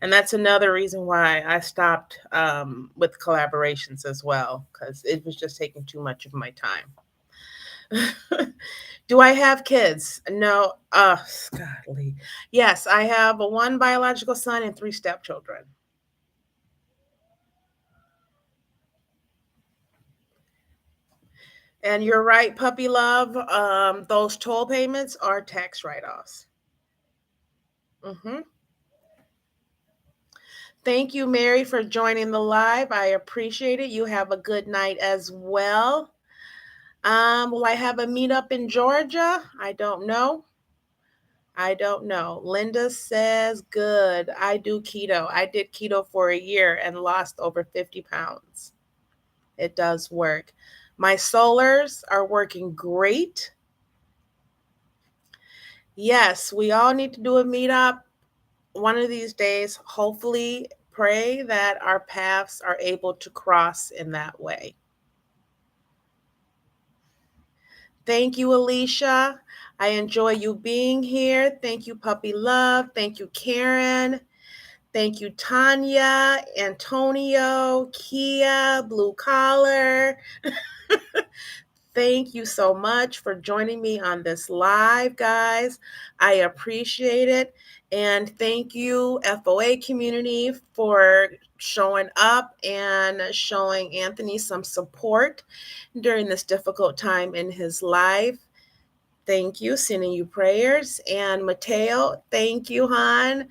And that's another reason why I stopped with collaborations as well, because it was just taking too much of my time. Do I have kids? No. Godly. Yes, I have a one biological son and three stepchildren. And you're right, puppy love. Those toll payments are tax write-offs. Hmm. Thank you, Mary, for joining the live. I appreciate it. You have a good night as well. Will I have a meetup in Georgia? I don't know. I don't know. Linda says, good. I do keto. I did keto for a year and lost over 50 pounds. It does work. My solars are working great. Yes, we all need to do a meetup one of these days. Hopefully, pray that our paths are able to cross in that way. Thank you, Alicia. I enjoy you being here. Thank you, Puppy Love. Thank you, Karen. Thank you, Tanya, Antonio, Kia, Blue Collar. Thank you so much for joining me on this live, guys. I appreciate it. And thank you, FOA community, for showing up and showing Anthony some support during this difficult time in his life. Thank you. Sending you prayers. And Mateo, thank you, hon,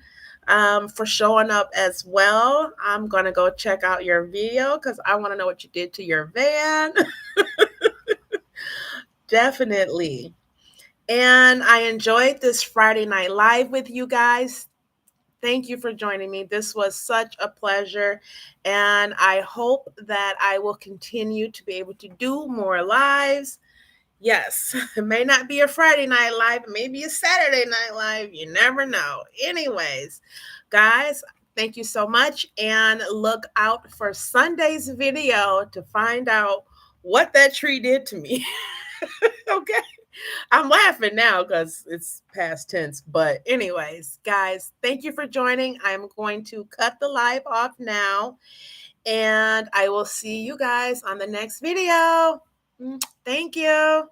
for showing up as well. I'm going to go check out your video because I want to know what you did to your van. Definitely. And I enjoyed this Friday Night Live with you guys. Thank you for joining me. This was such a pleasure. And I hope that I will continue to be able to do more lives. Yes, it may not be a Friday Night Live, maybe a Saturday Night Live. You never know. Anyways, guys, thank you so much. And look out for Sunday's video to find out what that tree did to me. Okay. I'm laughing now because it's past tense. But, anyways, guys, thank you for joining. I'm going to cut the live off now. And I will see you guys on the next video. Thank you.